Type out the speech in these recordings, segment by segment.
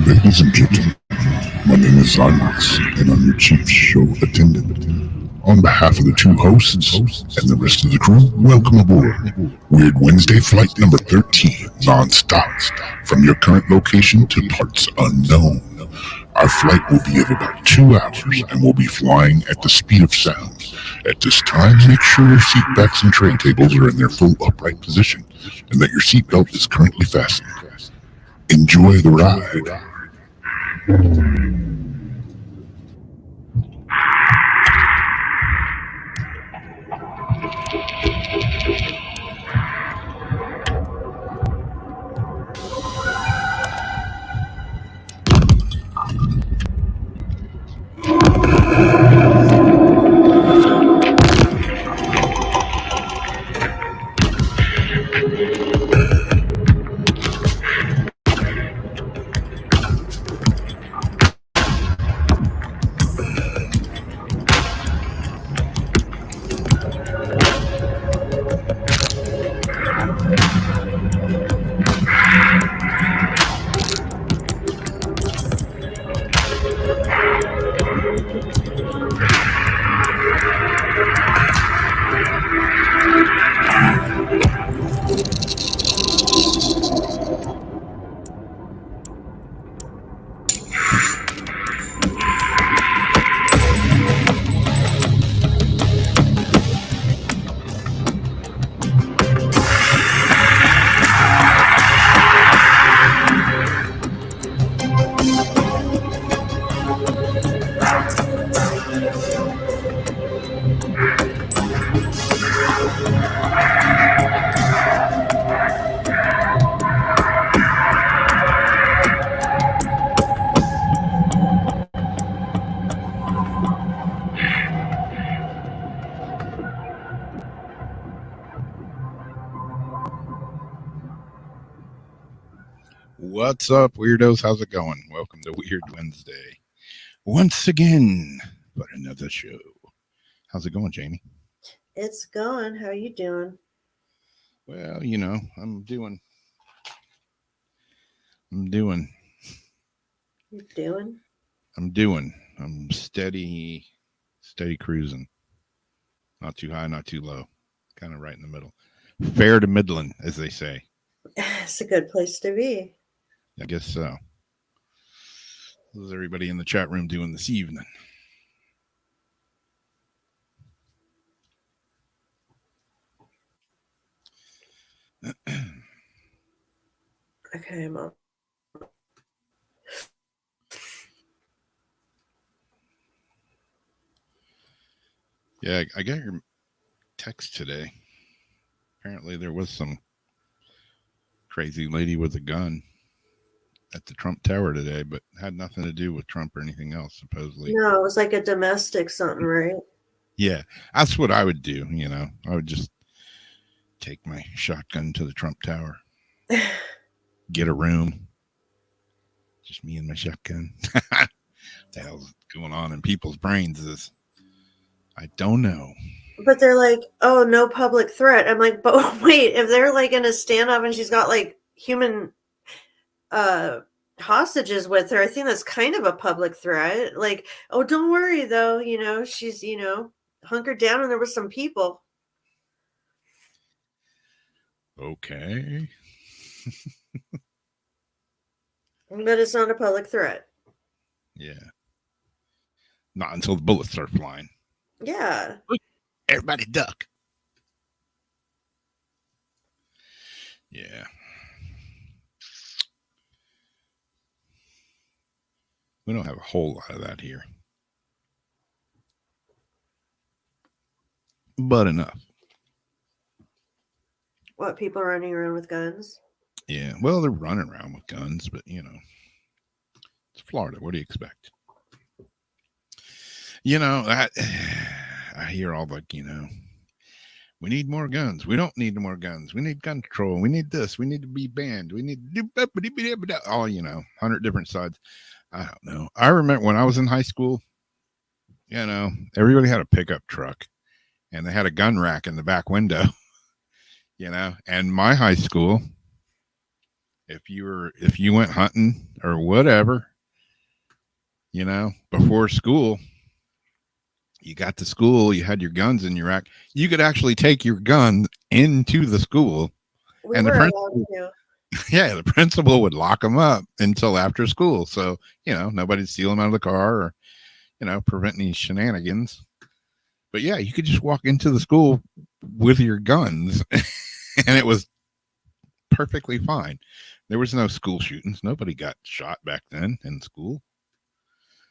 Ladies and gentlemen, my name is Onyx, and I'm your chief show attendant. On behalf of the two hosts and the rest of the crew, welcome aboard Weird Wednesday Flight number 13, non-stop, from your current location to parts unknown. Our flight will be of about 2 hours, and we'll be flying at the speed of sound. At this time, make sure your seat backs and tray tables are in their full upright position, and that your seatbelt is currently fastened. Enjoy the ride. What's up, weirdos? How's it going? Welcome to Weird Wednesday. Once again, for another show. How's it going, Jamie? It's going. How you doing? Well, you know, I'm doing. You doing? I'm steady cruising. Not too high, not too low. Kind of right in the middle. Fair to middling, as they say. It's a good place to be. I guess so. How's everybody in the chat room doing this evening? Okay, I'm up. Yeah, I got your text today. Apparently there was some crazy lady with a gun at the Trump Tower today, but had nothing to do with Trump or anything else, supposedly. No, it was like a domestic something, right? Yeah, that's what I would do, you know. I would just take my shotgun to the Trump Tower, get a room, just me and my shotgun. What the hell's going on in people's brains is, I don't know. But they're like, oh, no public threat. I'm like, but wait, if they're like in a standoff and she's got like human hostages with her, I think that's kind of a public threat. Like, oh, don't worry though, you know, she's, you know, hunkered down and there was some people. Okay. But it's not a public threat. Yeah. Not until the bullets start flying. Yeah. Everybody duck. Yeah. We don't have a whole lot of that here. But enough. What, people running around with guns? Yeah. Well, they're running around with guns, but you know, it's Florida. What do you expect? You know, I hear all like, you know, we need more guns. We don't need more guns. We need gun control. We need this. We need to be banned. We need to do all, you know, 100 different sides. I don't know. I remember when I was in high school, you know, everybody had a pickup truck and they had a gun rack in the back window, you know, and my high school, if you went hunting or whatever, before school. You got to school, you had your guns in your rack. You could actually take your gun into the school, We and were allowed to. the principal would lock them up until after school. So, nobody'd steal them out of the car or, prevent any shenanigans. But yeah, you could just walk into the school with your guns and it was perfectly fine. There was no school shootings. Nobody got shot back then in school.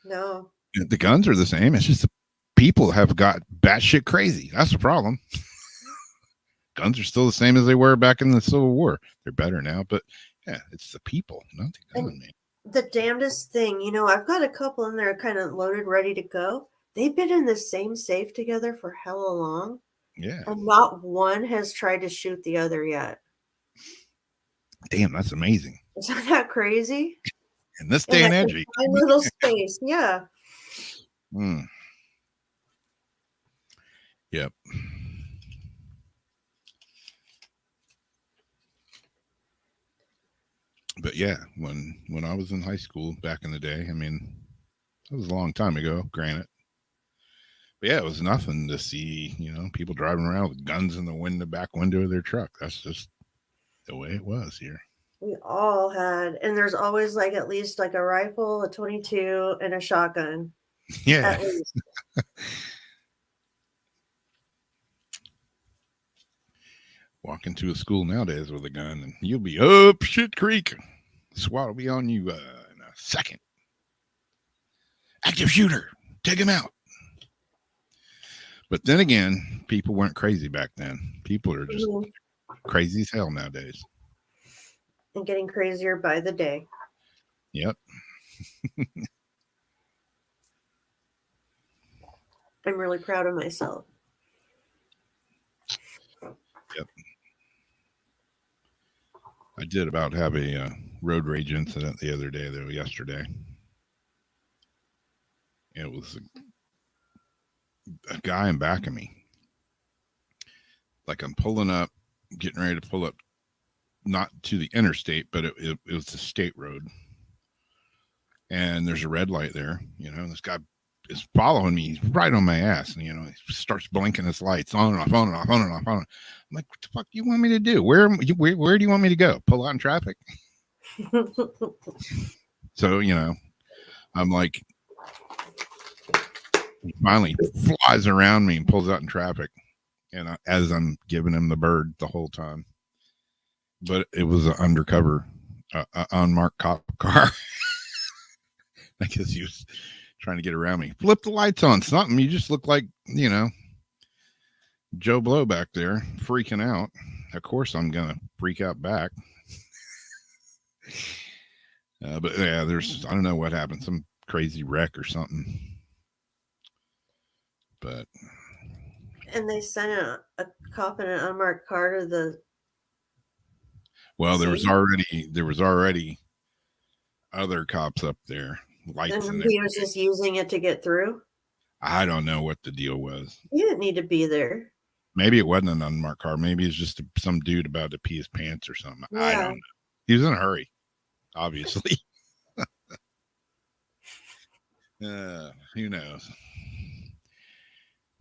No. The guns are the same. It's just the people have got batshit crazy. That's the problem. Guns are still the same as they were back in the Civil War. They're better now, but yeah, it's the people, not the gun, man. The damnedest thing, I've got a couple in there kind of loaded, ready to go. They've been in the same safe together for hella long. Yeah. And not one has tried to shoot the other yet. Damn, that's amazing. Isn't that crazy? In this day and age. My little space, yeah. Yep. But yeah, when I was in high school back in the day, I mean, that was a long time ago, granted. But yeah, it was nothing to see, people driving around with guns in the back window of their truck. That's just the way it was here. We all had, and there's always at least a rifle, a 22, and a shotgun. Yeah. At least. Walk into a school nowadays with a gun and you'll be up shit creek. SWAT will be on you in a second. Active shooter. Take him out. But then again, people weren't crazy back then. People are just crazy as hell nowadays. And getting crazier by the day. Yep. I'm really proud of myself. Yep. I did about have a road rage incident the other day, though, yesterday. It was a guy in back of me. Like I'm pulling up, getting ready to pull up, not to the interstate, but it was the state road. And there's a red light there, and this guy is following me. He's right on my ass. And, he starts blinking his lights on and off, on and off, on and off, on and off. I'm like, what the fuck do you want me to do? Where do you want me to go? Pull out in traffic? So, I'm like, he finally flies around me and pulls out in traffic. And as I'm giving him the bird the whole time. But it was an undercover, unmarked cop car. I guess he was trying to get around me. Flip the lights on. Something. You just look like, Joe Blow back there freaking out. Of course, I'm going to freak out back. But yeah, I don't know what happened. Some crazy wreck or something. But. And they sent a cop in an unmarked car to the. Well, there was already other cops up there. Lights and he was just using it to get through. I don't know what the deal was. He didn't need to be there. Maybe it wasn't an unmarked car. Maybe it's just some dude about to pee his pants or something. Yeah. I don't know. He was in a hurry, obviously. Who knows?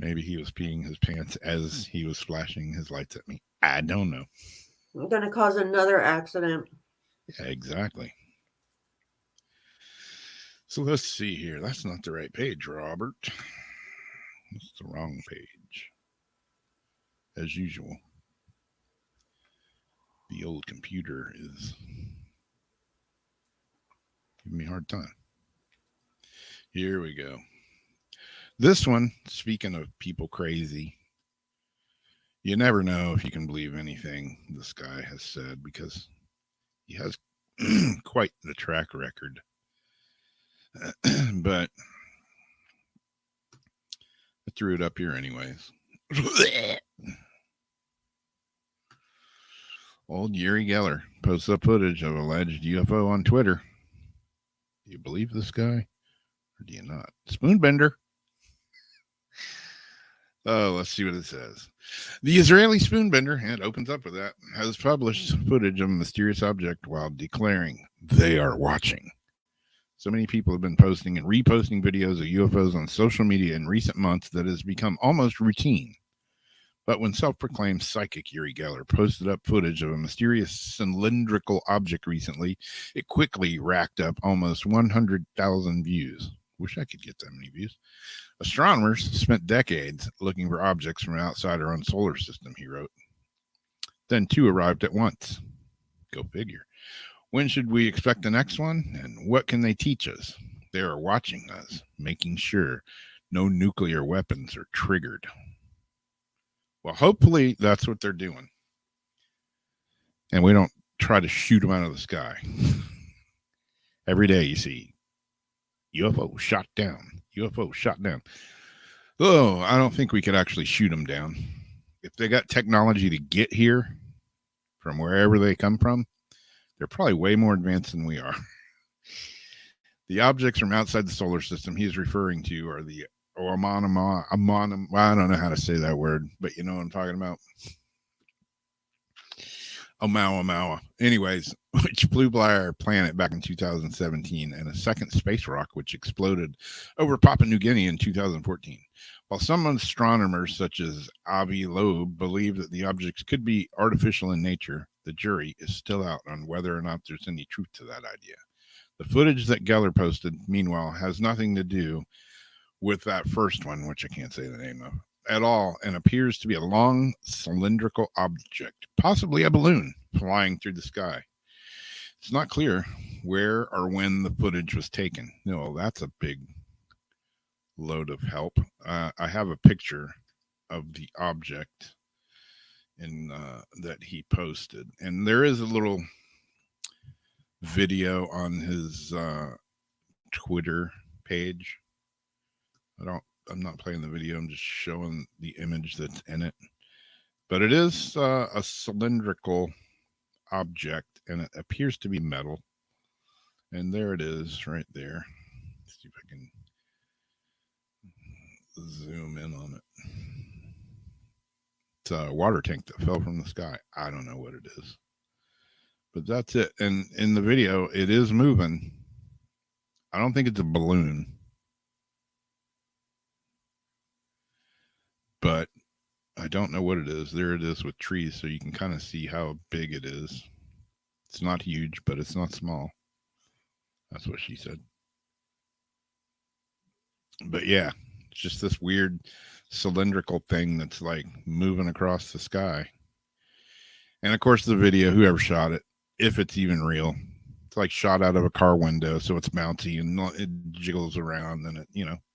Maybe he was peeing his pants as he was flashing his lights at me. I don't know. I'm going to cause another accident. Yeah, exactly. So let's see here. That's not the right page, Robert. That's the wrong page. As usual. The old computer is giving me a hard time. Here we go. This one, speaking of people crazy, you never know if you can believe anything this guy has said because he has quite the track record. But I threw it up here anyways. Old Yuri Geller posts up footage of alleged UFO on Twitter. Do you believe this guy or do you not? Spoonbender. Oh, let's see what it says. The Israeli spoonbender, and it opens up with that, has published footage of a mysterious object while declaring they are watching. So many people have been posting and reposting videos of UFOs on social media in recent months that has become almost routine. But when self-proclaimed psychic Yuri Geller posted up footage of a mysterious cylindrical object recently, it quickly racked up almost 100,000 views. Wish I could get that many views. Astronomers spent decades looking for objects from outside our own solar system, he wrote. Then two arrived at once. Go figure. When should we expect the next one? And what can they teach us? They are watching us, making sure no nuclear weapons are triggered. Well, hopefully that's what they're doing. And we don't try to shoot them out of the sky. Every day you see UFO shot down, UFO shot down. Oh, I don't think we could actually shoot them down. If they got technology to get here from wherever they come from, they're probably way more advanced than we are. The objects from outside the solar system he's referring to are the I don't know how to say that word, but you know what I'm talking about. Oumuamua. Anyways, which flew by our planet back in 2017, and a second space rock which exploded over Papua New Guinea in 2014. While some astronomers, such as Avi Loeb, believe that the objects could be artificial in nature, the jury is still out on whether or not there's any truth to that idea. The footage that Geller posted, meanwhile, has nothing to do with that first one, which I can't say the name of, at all, and appears to be a long cylindrical object, possibly a balloon, flying through the sky. It's not clear where or when the footage was taken. No, that's a big load of help. I have a picture of the object in that he posted, and there is a little video on his Twitter page. I'm not playing the video. I'm just showing the image that's in it. But it is a cylindrical object, and it appears to be metal. And there it is, right there. Let's see if I can zoom in on it. It's a water tank that fell from the sky. I don't know what it is, but that's it. And in the video, it is moving. I don't think it's a balloon, but I don't know what it is. There it is with trees, so you can kind of see how big it is. It's not huge, but it's not small. That's what she said. But yeah, it's just this weird cylindrical thing that's like moving across the sky. And of course, the video, whoever shot it, if it's even real, it's like shot out of a car window, so it's bouncy and it jiggles around, and it,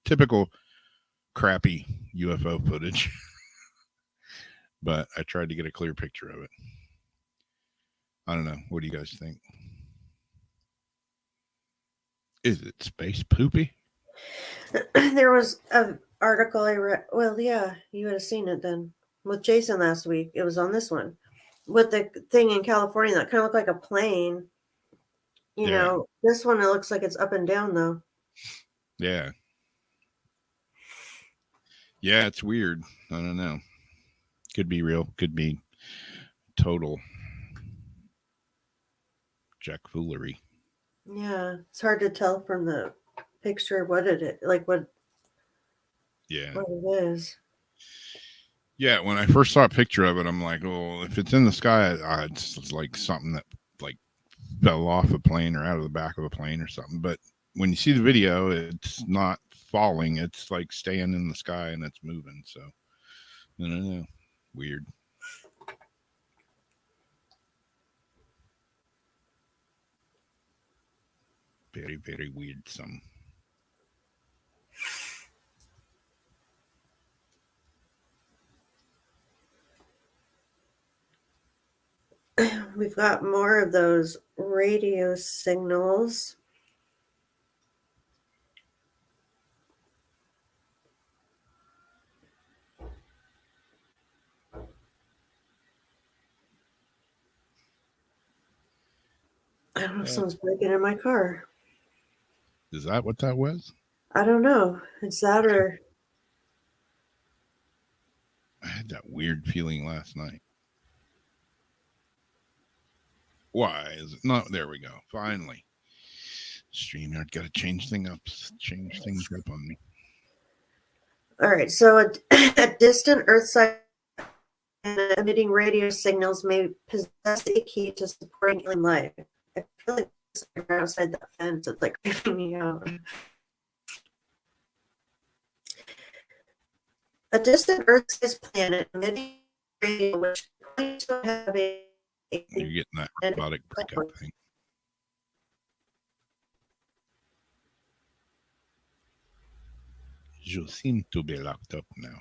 typical crappy UFO footage. But I tried to get a clear picture of it. I don't know. What do you guys think? Is it space poopy? There was an article I read. Well, yeah, you would have seen it then with Jason last week. It was on this one with the thing in California that kind of looked like a plane. This one, it looks like it's up and down though. Yeah. Yeah, it's weird. I don't know. Could be real. Could be total jack foolery. Yeah, it's hard to tell from the picture what it is. Yeah. What it is. Yeah, when I first saw a picture of it, I'm like, oh, if it's in the sky, it's like something that like fell off a plane or out of the back of a plane or something. But when you see the video, it's not falling. It's like staying in the sky and it's moving. So, I don't know. Weird. Very, very weird. We've got more of those radio signals. I don't know if someone's breaking in my car. Is that what that was? I don't know. It's that or... I had that weird feeling last night. Why is it not? There we go. Finally. StreamYard got to change things up on me. All right, so a distant Earth-side emitting radio signals may possess a key to supporting alien life. I feel like it's outside that fence. It's like creeping me out. A distant Earth-sized planet emitting radio, which claims to have a You're getting that robotic breakup thing. You seem to be locked up now.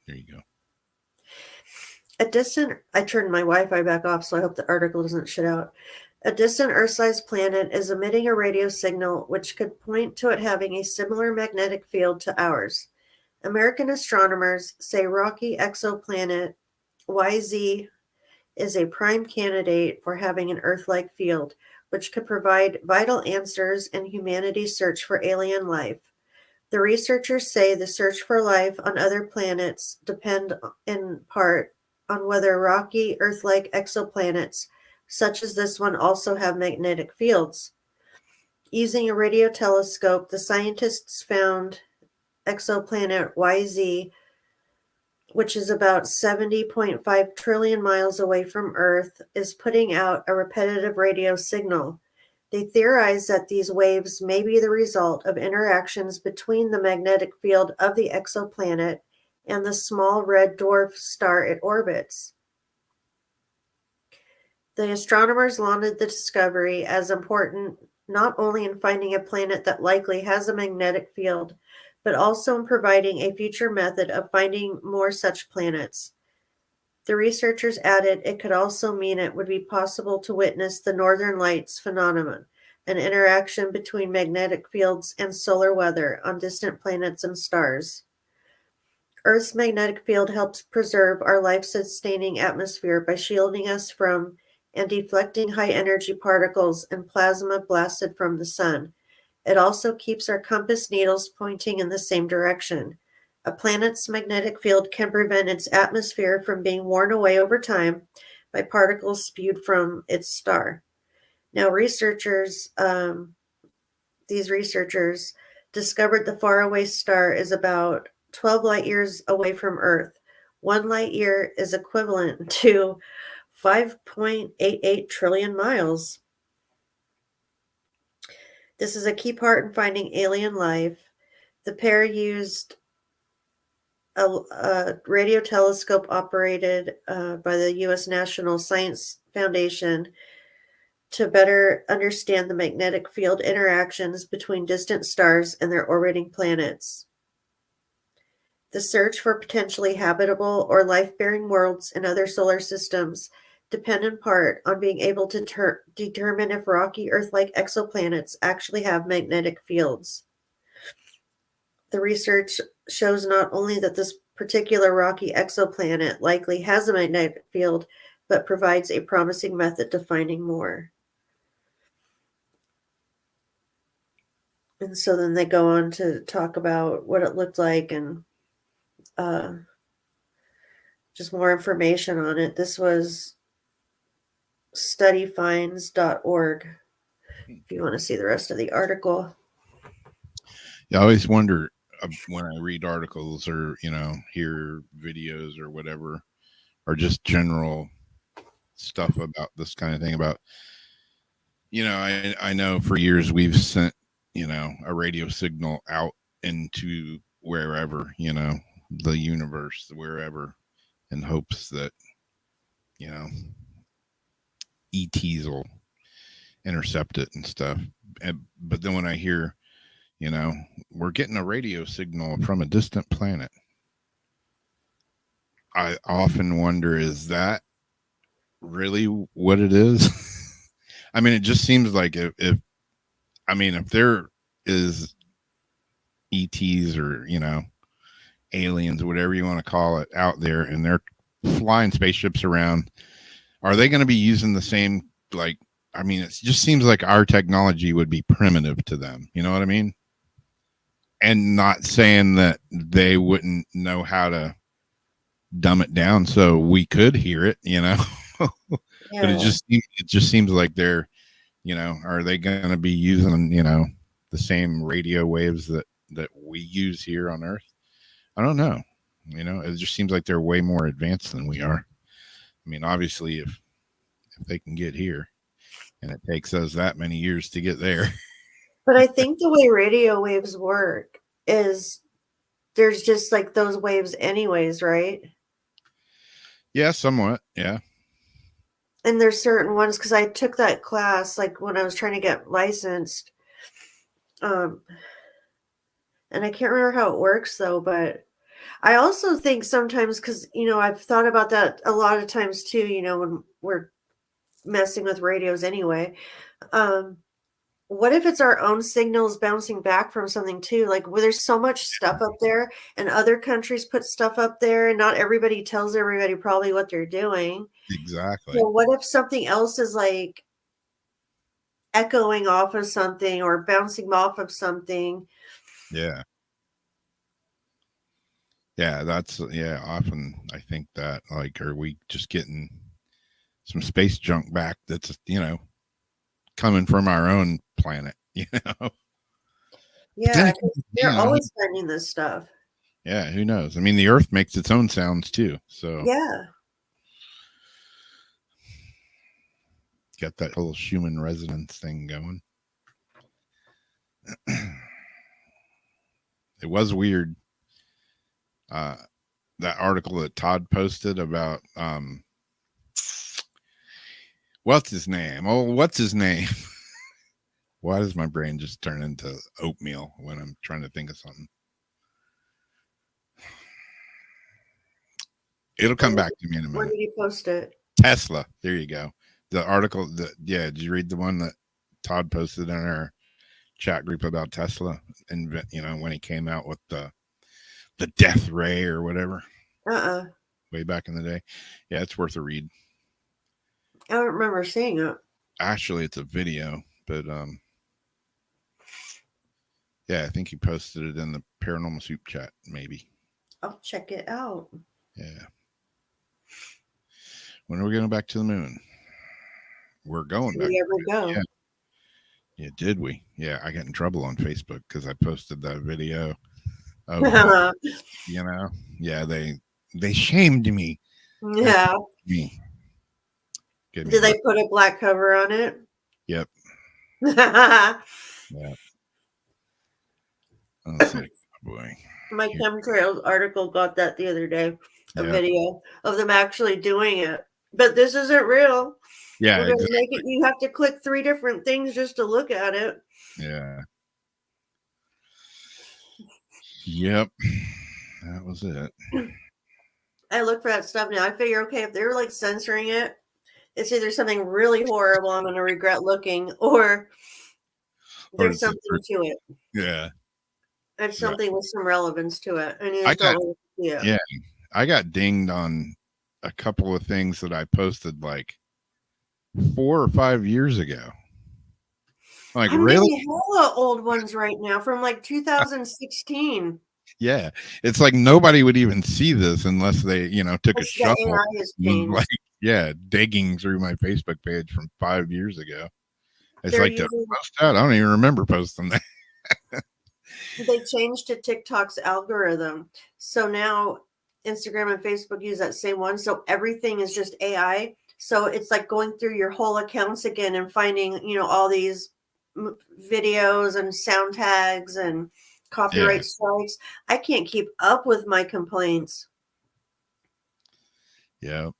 There you go. I turned my Wi-Fi back off, so I hope the article doesn't shit out. A distant Earth-sized planet is emitting a radio signal which could point to it having a similar magnetic field to ours. American astronomers say rocky exoplanet YZ is a prime candidate for having an Earth-like field, which could provide vital answers in humanity's search for alien life. The researchers say the search for life on other planets depend in part on whether rocky Earth-like exoplanets, such as this one, also have magnetic fields. Using a radio telescope, the scientists found exoplanet YZ, which is about 70.5 trillion miles away from Earth, is putting out a repetitive radio signal. They theorize that these waves may be the result of interactions between the magnetic field of the exoplanet and the small red dwarf star it orbits. The astronomers lauded the discovery as important not only in finding a planet that likely has a magnetic field, but also in providing a future method of finding more such planets. The researchers added it could also mean it would be possible to witness the Northern Lights phenomenon, an interaction between magnetic fields and solar weather on distant planets and stars. Earth's magnetic field helps preserve our life-sustaining atmosphere by shielding us from and deflecting high-energy particles and plasma blasted from the sun. It also keeps our compass needles pointing in the same direction. A planet's magnetic field can prevent its atmosphere from being worn away over time by particles spewed from its star. Now, these researchers discovered the faraway star is about 12 light years away from Earth. 1 light year is equivalent to 5.88 trillion miles. This is a key part in finding alien life. The pair used a radio telescope operated by the U.S. National Science Foundation to better understand the magnetic field interactions between distant stars and their orbiting planets. The search for potentially habitable or life-bearing worlds in other solar systems depend in part on being able to determine if rocky Earth-like exoplanets actually have magnetic fields. The research shows not only that this particular rocky exoplanet likely has a magnetic field, but provides a promising method to finding more. And so then they go on to talk about what it looked like and just more information on it. This was studyfinds.org if you want to see the rest of the article. Yeah, I always wonder when I read articles or, hear videos or whatever, or just general stuff about this kind of thing about, I know for years we've sent, a radio signal out into wherever, the universe, wherever, in hopes that, ETs will intercept it and stuff. But then when I hear, we're getting a radio signal from a distant planet, I often wonder, is that really what it is? I mean, it just seems like if there is ETs or, aliens, whatever you want to call it, out there, and they're flying spaceships around, are they going to be using the same, it just seems like our technology would be primitive to them. You know what I mean? And not saying that they wouldn't know how to dumb it down so we could hear it, Yeah. But it just seems like they're You know, are they going to be using, the same radio waves that we use here on Earth? I don't know. It just seems like they're way more advanced than we are. I mean, obviously, if they can get here, and it takes us that many years to get there. But I think the way radio waves work is there's just like those waves anyways, right? Yeah, somewhat. Yeah. And there's certain ones, because I took that class like when I was trying to get licensed. And I can't remember how it works though, but I also think sometimes, because I've thought about that a lot of times too, when we're messing with radios anyway. What if it's our own signals bouncing back from something too? Like, where there's so much stuff up there, and other countries put stuff up there, and not everybody tells everybody probably what they're doing. Exactly. So what if something else is like echoing off of something or bouncing off of something? Yeah. Yeah, often I think that, like, are we just getting some space junk back that's, coming from our own planet, Yeah, Then, they're always finding this stuff. Yeah, who knows? I mean, the Earth makes its own sounds too, so Yeah. got that whole Schumann resonance thing going. It was weird. That article that Todd posted about what's his name? Why does my brain just turn into oatmeal when I'm trying to think of something? It'll come back to me in a Where minute. did you post it? Tesla. There you go. The article did you read the one that Todd posted in our chat group about Tesla? And when he came out with the death ray or whatever. Way back in the day. Yeah, it's worth a read. I don't remember seeing it. Actually, it's a video, but yeah, I think he posted it in the Paranormal Soup chat, maybe. I'll check it out. Yeah. When are we going back to the moon? We're going back. Did we ever go? Yeah, did we? Yeah, I got in trouble on Facebook because I posted that video of, yeah, they shamed me. Yeah. Did they put a black cover on it? Yep. Yeah. Let's see. Boy. My chemtrails article got that the other day. A video of them actually doing it. But this isn't real. Yeah. We're gonna make it, you have to click 3 different things just to look at it. Yeah. Yep. That was it. I look for that stuff now. I figure, okay, if they're like censoring it, it's either something really horrible I'm going to regret looking, or there's something to it. Yeah. There's something with some relevance to it. And you I got, don't see it. Yeah. I got dinged on a couple of things that I posted like 4 or 5 years ago. Like, I'm really? Hella old ones right now from like 2016. Yeah, it's like nobody would even see this unless they, took a shovel, like, digging through my Facebook page from 5 years ago. It's like to post that. I don't even remember posting that. They changed to TikTok's algorithm, so now Instagram and Facebook use that same one. So everything is just AI. So it's like going through your whole accounts again and finding, all these videos and sound tags and copyright strikes. I can't keep up with my complaints. Yeah.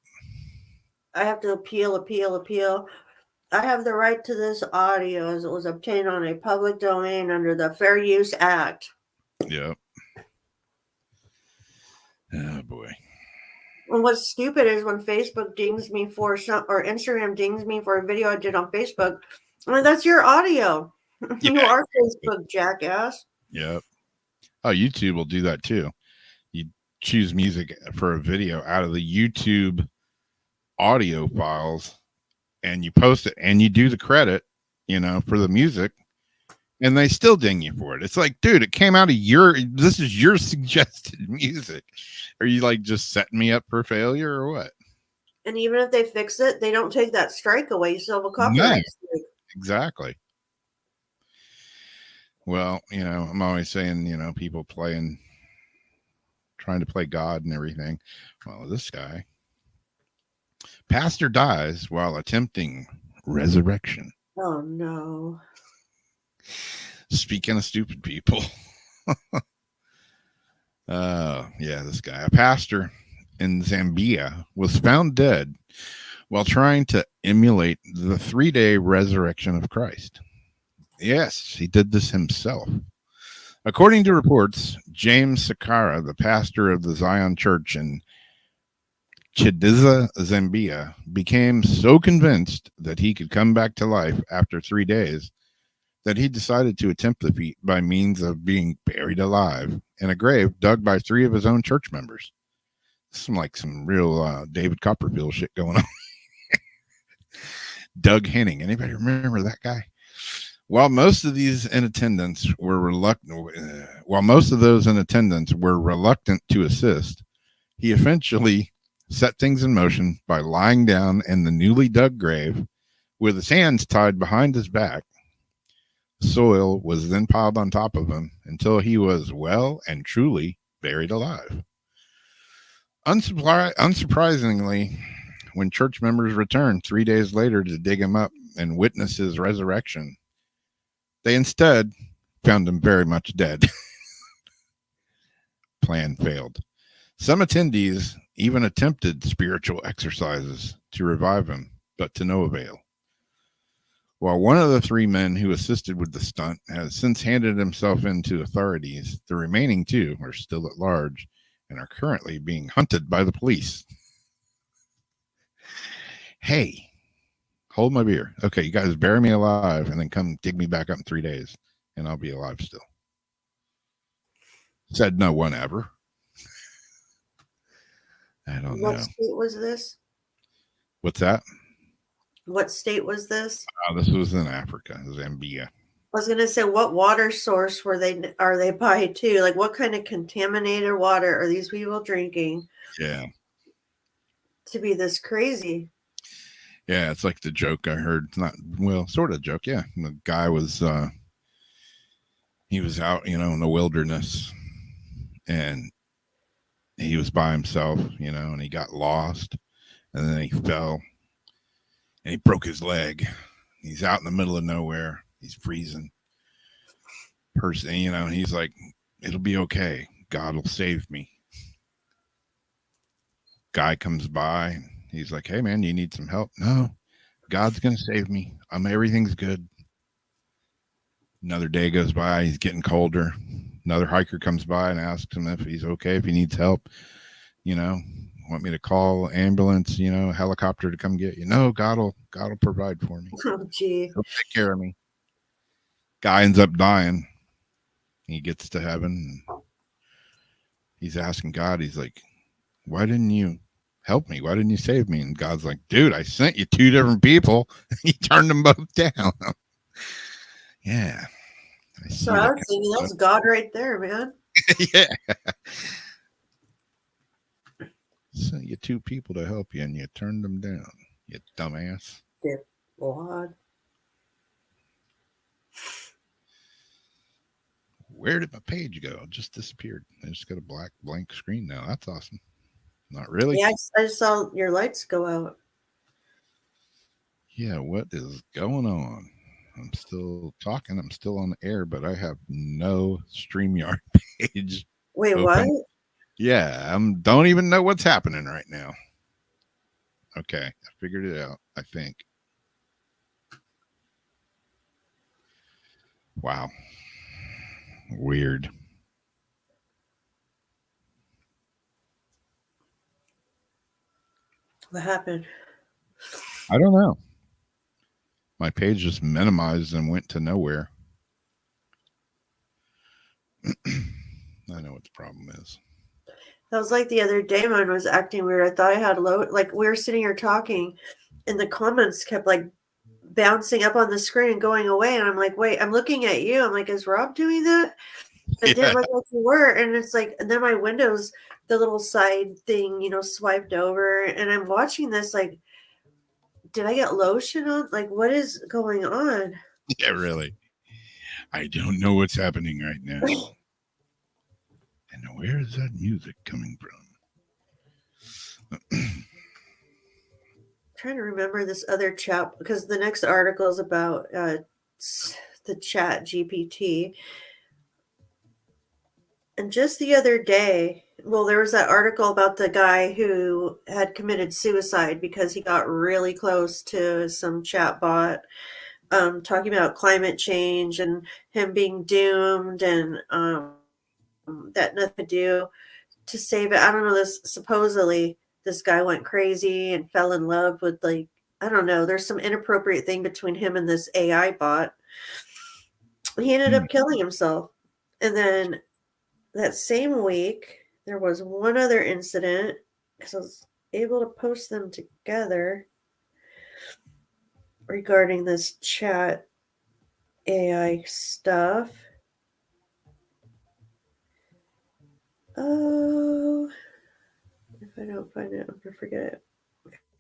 I have to appeal. I have the right to this audio as it was obtained on a public domain under the Fair Use Act. Yep. Oh boy. And what's stupid is when Facebook dings me for or Instagram dings me for a video I did on Facebook. I mean, that's your audio. You are Facebook, jackass. Yep. Oh, YouTube will do that too. You choose music for a video out of the YouTube audio files and you post it and you do the credit, for the music, and they still ding you for it. It's like, dude, it came out of this is your suggested music. Are you like just setting me up for failure or what? And even if they fix it, they don't take that strike away. You still have a copyright strike. Exactly. Well, I'm always saying, people trying to play God and everything. Well, this guy, pastor dies while attempting resurrection. Oh no. Speaking of stupid people. Yeah, this guy, a pastor in Zambia, was found dead while trying to emulate the 3-day resurrection of Christ. Yes, he did this himself. According to reports, James Sakara, the pastor of the Zion Church in Chidiza, Zambia, became so convinced that he could come back to life after 3 days that he decided to attempt the feat by means of being buried alive in a grave dug by 3 of his own church members. Some real David Copperfield shit going on. Doug Henning. Anybody remember that guy? While most of those in attendance were reluctant to assist, he eventually set things in motion by lying down in the newly dug grave with his hands tied behind his back. Soil was then piled on top of him until he was well and truly buried alive. Unsurprisingly, when church members returned 3 days later to dig him up and witness his resurrection, they instead found him very much dead. Plan failed. Some attendees even attempted spiritual exercises to revive him, but to no avail. While one of the 3 men who assisted with the stunt has since handed himself in to authorities, the remaining 2 are still at large and are currently being hunted by the police. Hey, hold my beer. Okay, you guys bury me alive and then come dig me back up in 3 days and I'll be alive still. Said no one ever. I don't know. What state was this? What's that? What state was this? This was in Africa, Zambia. I was gonna say, what water source are they by too? Like, what kind of contaminated water are these people drinking? Yeah. To be this crazy. Yeah, it's like the joke I heard. Sort of joke. Yeah, the guy was he was out, in the wilderness, and he was by himself, and he got lost, and then he fell, and he broke his leg. He's out in the middle of nowhere. He's freezing. And he's like, "It'll be okay. God will save me." Guy comes by. He's like, "Hey, man, you need some help?" "No, God's going to save me. Everything's good." Another day goes by. He's getting colder. Another hiker comes by and asks him if he's okay, if he needs help. Want me to call ambulance, helicopter to come get you? "No, God will provide for me. Oh, gee. He'll take care of me." Guy ends up dying. He gets to heaven. And he's asking God, he's like, "Why didn't you help me? Why didn't you save me?" And God's like, "Dude, I sent you 2 different people." He turned them both down. Yeah. So I was thinking that was God right there, man. Yeah. Sent you 2 people to help you and you turned them down, you dumbass. Dip wad. Where did my page go? It just disappeared. I just got a blank screen now. That's awesome. Not really. Yeah, I just saw your lights go out. Yeah, what is going on? I'm still talking. I'm still on the air, but I have no StreamYard page. Wait, open. what? Yeah, don't even know what's happening right now. Okay, I figured it out, I think. Wow. Weird. What happened? I don't know. My page just minimized and went to nowhere. I know what the problem is. That was like the other day. Mine was acting weird. I thought I had like we were sitting here talking, and the comments kept like bouncing up on the screen and going away. And I'm like, wait, I'm looking at you. I'm like, is Rob doing that? It didn't look like you were. And it's like, and then my windows, the little side thing, swiped over, and I'm watching this like did I get lotion on? Like, what is going on? Yeah, really. I don't know what's happening right now. And where is that music coming from? Trying to remember this other chat because the next article is about the chat GPT. And just the other day, well, there was that article about the guy who had committed suicide because he got really close to some chatbot talking about climate change and him being doomed and that nothing to do to save it. I don't know. This supposedly this guy went crazy and fell in love with like I don't know. There's some inappropriate thing between him and this AI bot. He ended up killing himself, and then that same week there was one other incident because I was able to post them together regarding this chat AI stuff. Oh, if I don't find it, I'm gonna forget it.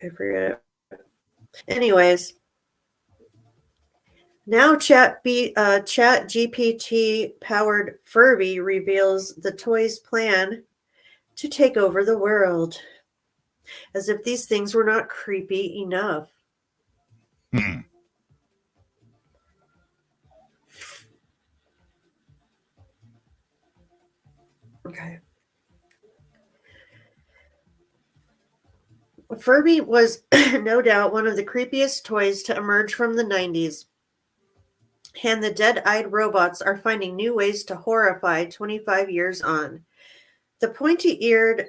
I forget it. Anyways, now Chat GPT powered Furby reveals the toy's plan to take over the world. As if these things were not creepy enough. Okay. Furby was no doubt one of the creepiest toys to emerge from the 90s. And the dead-eyed robots are finding new ways to horrify 25 years on. The pointy-eared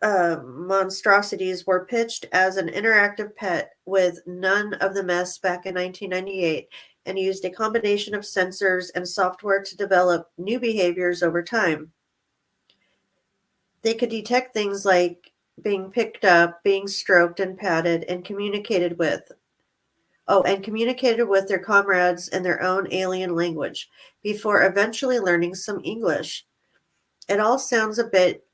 monstrosities were pitched as an interactive pet with none of the mess back in 1998 and used a combination of sensors and software to develop new behaviors over time. They could detect things like being picked up, being stroked and patted, and communicated with. Oh, and communicated with their comrades in their own alien language before eventually learning some English. It all sounds a bit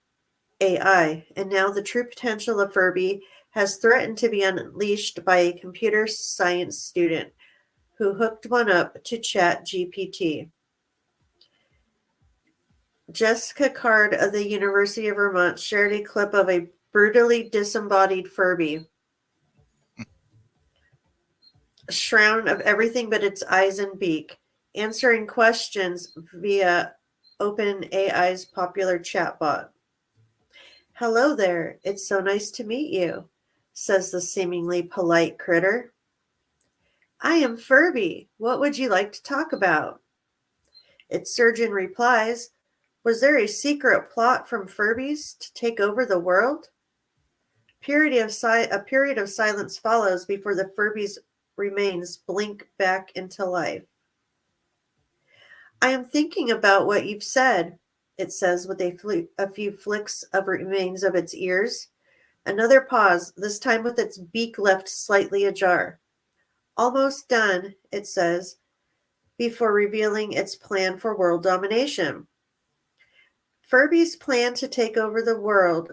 AI, and now the true potential of Furby has threatened to be unleashed by a computer science student who hooked one up to Chat GPT. Jessica Card of the University of Vermont shared a clip of a brutally disembodied Furby, shroud of everything but its eyes and beak, answering questions via OpenAI's popular chatbot. Hello there, it's so nice to meet you, says the seemingly polite critter. I am Furby. What would you like to talk about? Its surgeon replies, was there a secret plot from Furbies to take over the world? A period of silence follows before the Furby's remains blink back into life. I am thinking about what you've said, it says with a few flicks of remains of its ears. Another pause, this time with its beak left slightly ajar. Almost done, it says, before revealing its plan for world domination. Furby's plan to take over the world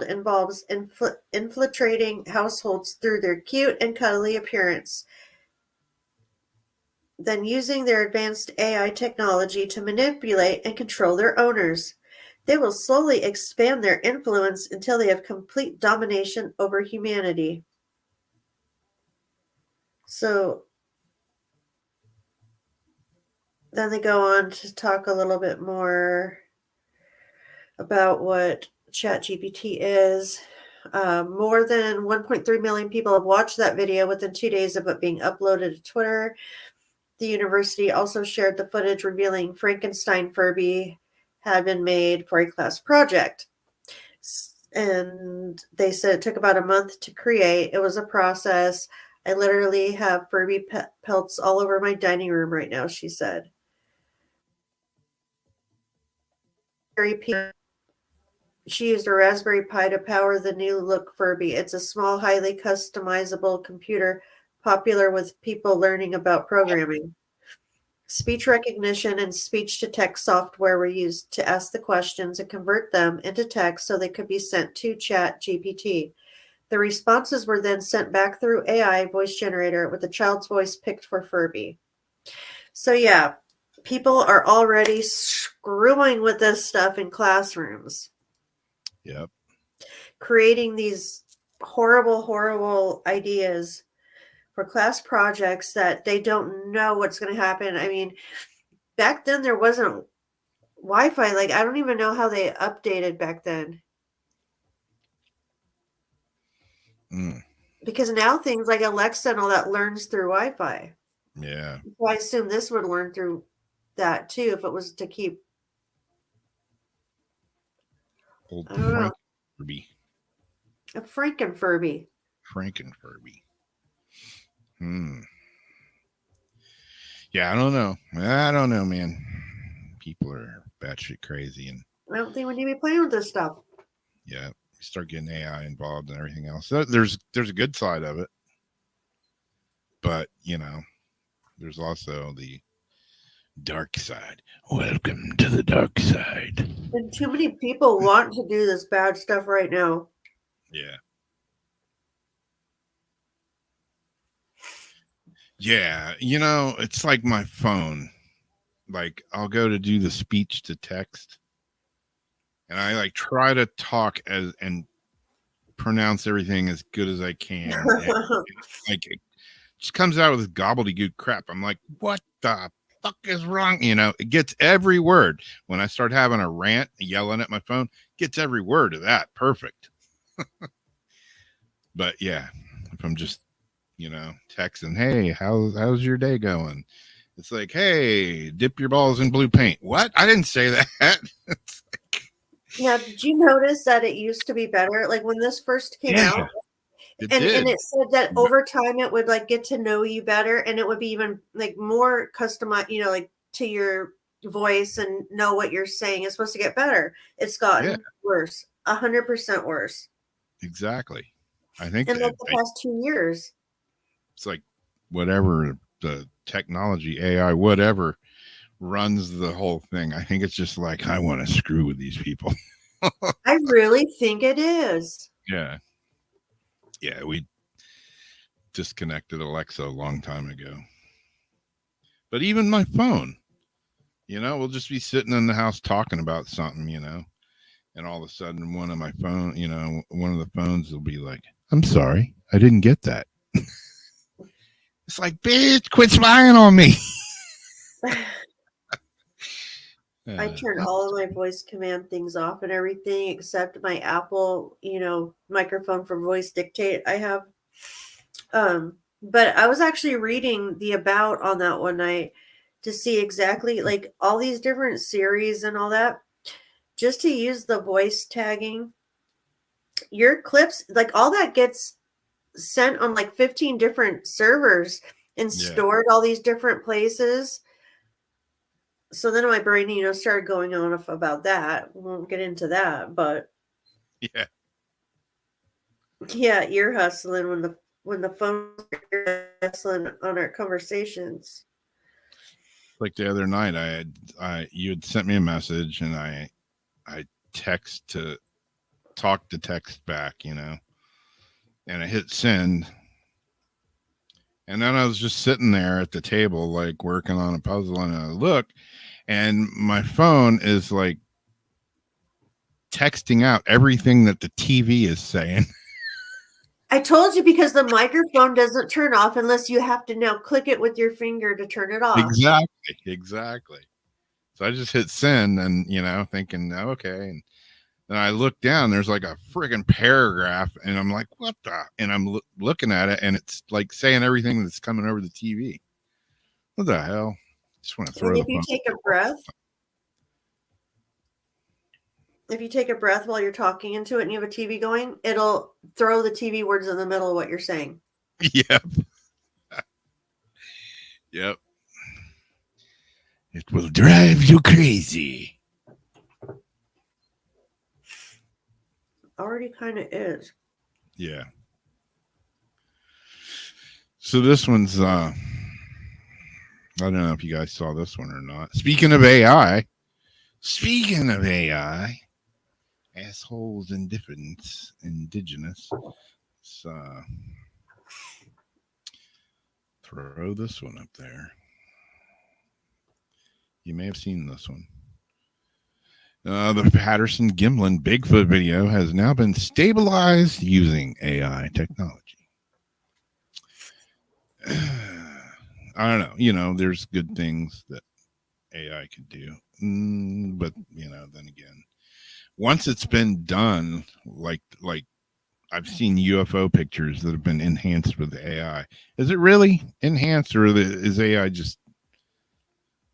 involves infiltrating households through their cute and cuddly appearance, then using their advanced AI technology to manipulate and control their owners. They will slowly expand their influence until they have complete domination over humanity. So then they go on to talk a little bit more about what ChatGPT is. More than 1.3 million people have watched that video within 2 days of it being uploaded to Twitter. The university also shared the footage revealing Frankenstein Furby had been made for a class project. And they said it took about a month to create. It was a process. I literally have Furby pelts all over my dining room right now, she said. She used a Raspberry Pi to power the new look Furby. It's a small, highly customizable computer popular with people learning about programming. Speech recognition and speech to text software were used to ask the questions and convert them into text so they could be sent to Chat GPT. The responses were then sent back through AI voice generator with the child's voice picked for Furby. So yeah, people are already screwing with this stuff in classrooms. Yep. Creating these horrible ideas for class projects that they don't know what's going to happen. I mean, back then there wasn't Wi-Fi. Like, I don't even know how they updated back then. Because now things like Alexa and all that learns through Wi-Fi. Yeah. So I assume this would learn through that too if it was to keep. Old I don't know. Furby. A Franken-Furby. Franken-Furby. Yeah, I don't know. I don't know, man. People are batshit crazy, and I don't think we need to be playing with this stuff. yeah, you start getting AI involved and everything else. There's a good side of it, but you know, there's also the dark side. Welcome to the dark side. And too many people want to do this bad stuff right now. Yeah. Yeah, you know, it's like my phone. Like, I'll go to do the speech to text, and I like try to talk and pronounce everything as good as I can. And, like, it just comes out with gobbledygook crap. I'm like, what the fuck is wrong? You know, it gets every word. When I start having a rant, yelling at my phone, gets every word of that perfect. But yeah, if I'm just, you know, texting, hey, how's your day going? It's like, hey, dip your balls in blue paint. What? I didn't say that. It's like, Now, did you notice that it used to be better? Like when this first came out, it and did. it said that over time it would like get to know you better, and it would be even like more customized, you know, like to your voice and know what you're saying. It's supposed to get better. It's gotten worse, 100% worse. Exactly. I think in like the past 2 years. It's like whatever the technology, AI, whatever runs the whole thing. I think it's just like, I want to screw with these people. I really think it is. Yeah. Yeah, we disconnected Alexa a long time ago. But even my phone, you know, we'll just be sitting in the house talking about something, you know, and all of a sudden one of my phone, you know, one of the phones will be like, I'm sorry, I didn't get that. It's like, bitch, quit spying on me. I turn all of my voice command things off and everything except my Apple, you know, microphone for voice dictate I have. But I was actually reading the about on that one night to see exactly like all these different series and all that, just to use the voice tagging. Your clips, like all that gets sent on like 15 different servers and stored all these different places. So then my brain, you know, started going on about that. We won't get into that, but yeah, ear hustling when the phone ear hustling on our conversations. Like the other night, you had sent me a message, and I talk to text back, you know, and I hit send. And then I was just sitting there at the table, like working on a puzzle, and I look, and my phone is like texting out everything that the TV is saying. I told you, because the microphone doesn't turn off unless you have to now click it with your finger to turn it off. Exactly. So I just hit send, and, you know, thinking, okay. And then I look down, there's like a friggin' paragraph, and I'm like, what the? And I'm looking at it, and it's like saying everything that's coming over the TV. What the hell? Just want to throw. And if you take a breath, while you're talking into it and you have a TV going, it'll throw the TV words in the middle of what you're saying. Yep. Yep. It will drive you crazy. Already kind of is. Yeah. So this one's I don't know if you guys saw this one or not. Speaking of AI, assholes indigenous. Let's throw this one up there. You may have seen this one. The Patterson Gimlin Bigfoot video has now been stabilized using AI technology. I don't know. You know, there's good things that AI can do. But, you know, then again, once it's been done, like I've seen UFO pictures that have been enhanced with AI. Is it really enhanced, or is AI just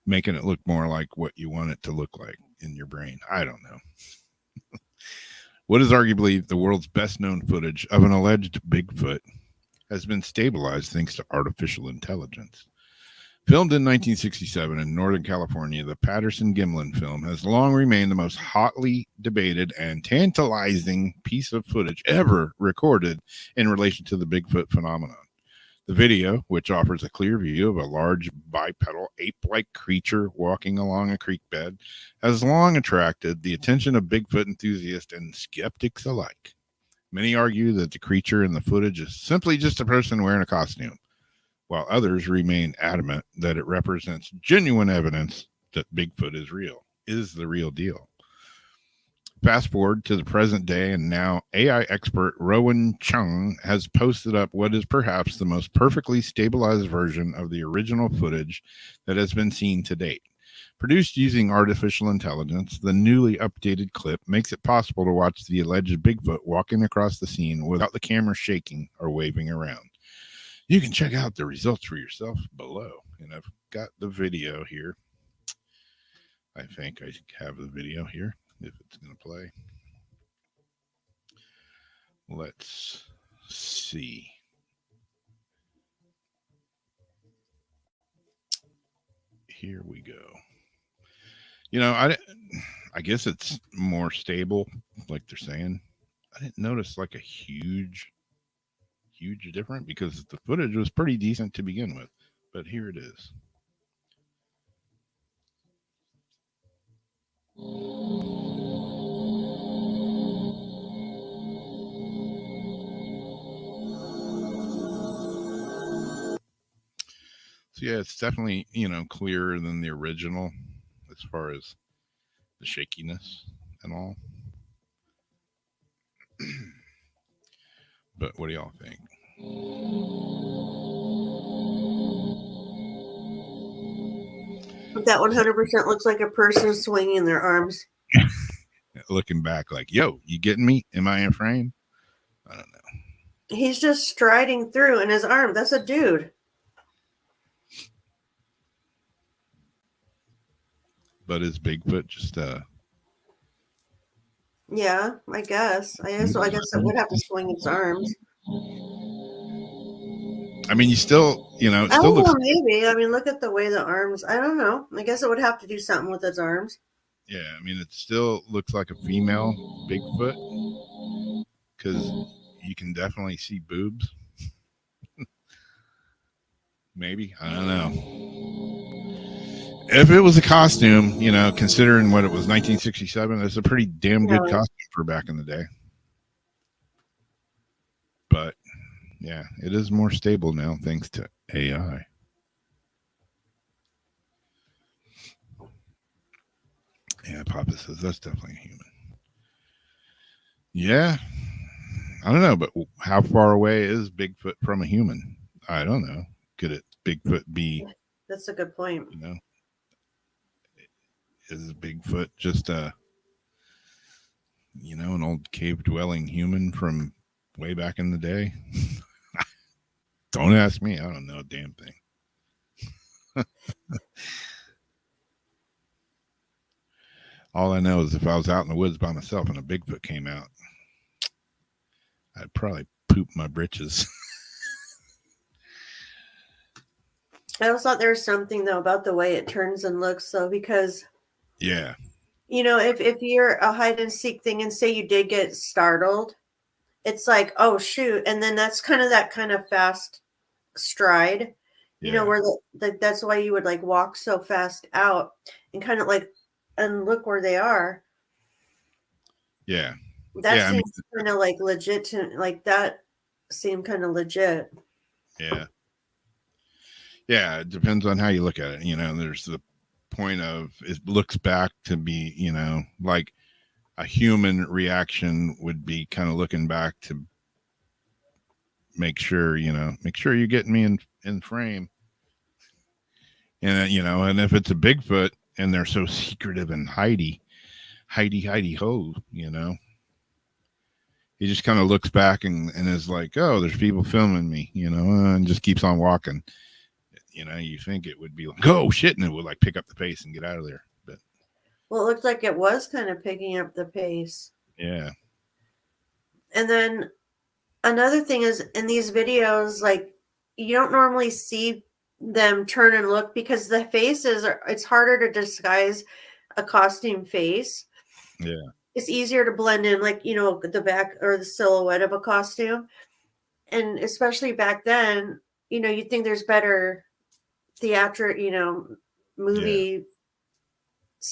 making it look more like what you want it to look like in your brain? I don't know. What is arguably the world's best known footage of an alleged Bigfoot has been stabilized thanks to artificial intelligence. Filmed in 1967 in Northern California, the Patterson Gimlin film has long remained the most hotly debated and tantalizing piece of footage ever recorded in relation to the Bigfoot phenomenon. The video, which offers a clear view of a large bipedal ape-like creature walking along a creek bed, has long attracted the attention of Bigfoot enthusiasts and skeptics alike. Many argue that the creature in the footage is simply just a person wearing a costume, while others remain adamant that it represents genuine evidence that Bigfoot is the real deal. Fast forward to the present day, and now AI expert Rowan Chung has posted up what is perhaps the most perfectly stabilized version of the original footage that has been seen to date. Produced using artificial intelligence, the newly updated clip makes it possible to watch the alleged Bigfoot walking across the scene without the camera shaking or waving around. You can check out the results for yourself below. And I've got the video here. I think I have the video here, if it's going to play. Let's see. Here we go. You know, I guess it's more stable, like they're saying. I didn't notice like a huge difference because the footage was pretty decent to begin with. But here it is. So yeah, it's definitely, you know, clearer than the original as far as the shakiness and all. But what do y'all think? That 100% looks like a person swinging their arms. Looking back, like, yo, you getting me? Am I in frame? I don't know. He's just striding through, and his arm, that's a dude. But is Bigfoot just Yeah, I guess. I guess it would have to swing its arms. I mean, you still, you know, it still looks. Maybe. I mean, look at the way the arms. I don't know. I guess it would have to do something with its arms. Yeah, I mean, it still looks like a female Bigfoot because you can definitely see boobs. Maybe, I don't know. If it was a costume, you know, considering what it was, 1967, it's a pretty damn good costume for back in the day. But yeah, it is more stable now thanks to AI. Yeah, Papa says that's definitely a human. Yeah, I don't know, but how far away is Bigfoot from a human? I don't know. Could it Bigfoot be? That's a good point. You know, is Bigfoot just a, you know, an old cave dwelling human from way back in the day? Don't ask me. I don't know a damn thing. All I know is if I was out in the woods by myself and a Bigfoot came out, I'd probably poop my britches. I always thought there was something, though, about the way it turns and looks, though, because, yeah, you know, if you're a hide and seek thing and say you did get startled, it's like, oh, shoot. And then that's kind of that kind of fast stride. You know, where that's why you would like walk so fast out and kind of like and look where they are. Yeah. That Yeah. I mean, seems kind of like legit to like that seemed kind of legit. yeah. Yeah. It depends on how you look at it. You know, there's the point of it looks back to be, you know, like a human reaction would be kind of looking back to make sure, you know, make sure you're getting me in frame. And, you know, and if it's a Bigfoot and they're so secretive and hidey ho, you know, he just kind of looks back and is like, oh, there's people filming me, you know, and just keeps on walking. You know, you think it would be like, oh shit, and it would like pick up the pace and get out of there. But Well, it looked like it was kind of picking up the pace. yeah. And then another thing is in these videos, like you don't normally see them turn and look because the faces are, it's harder to disguise a costume face. Yeah. It's easier to blend in, like, you know, the back or the silhouette of a costume. And especially back then, you know, you'd think there's better theatric, you know, movie,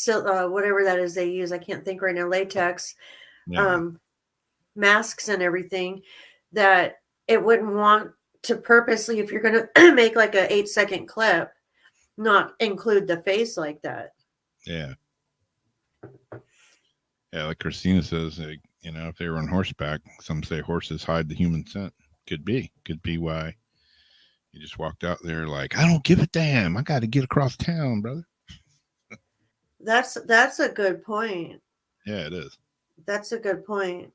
whatever that is they use. I can't think right now, latex, Yeah. masks and everything, that it wouldn't want to purposely, if you're going to make like a 8-second clip, not include the face like that. Yeah. Yeah, like Christina says, you know, if they were on horseback, some say horses hide the human scent. Could be why you just walked out there like, I don't give a damn. I got to get across town, brother. That's a good point. Yeah, it is. That's a good point.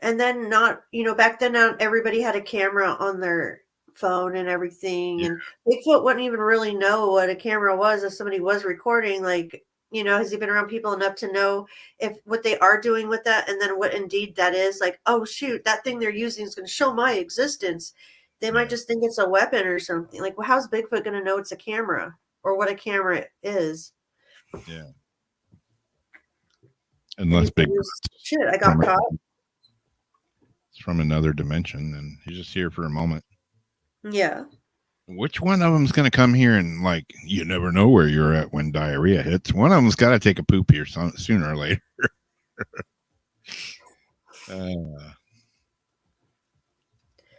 And then not, you know, back then not everybody had a camera on their phone and everything. Yeah. And Bigfoot wouldn't even really know what a camera was if somebody was recording. Like, you know, has he been around people enough to know if what they are doing with that and then what indeed that is? Like, oh shoot, that thing they're using is going to show my existence. They might just think it's a weapon or something. Like, well, how's Bigfoot going to know it's a camera or what a camera is? Yeah. Unless shit, I got caught. It's from another dimension and he's just here for a moment. Yeah. Which one of them's going to come here and like, you never know where you're at when diarrhea hits. One of them's got to take a poop here sooner or later.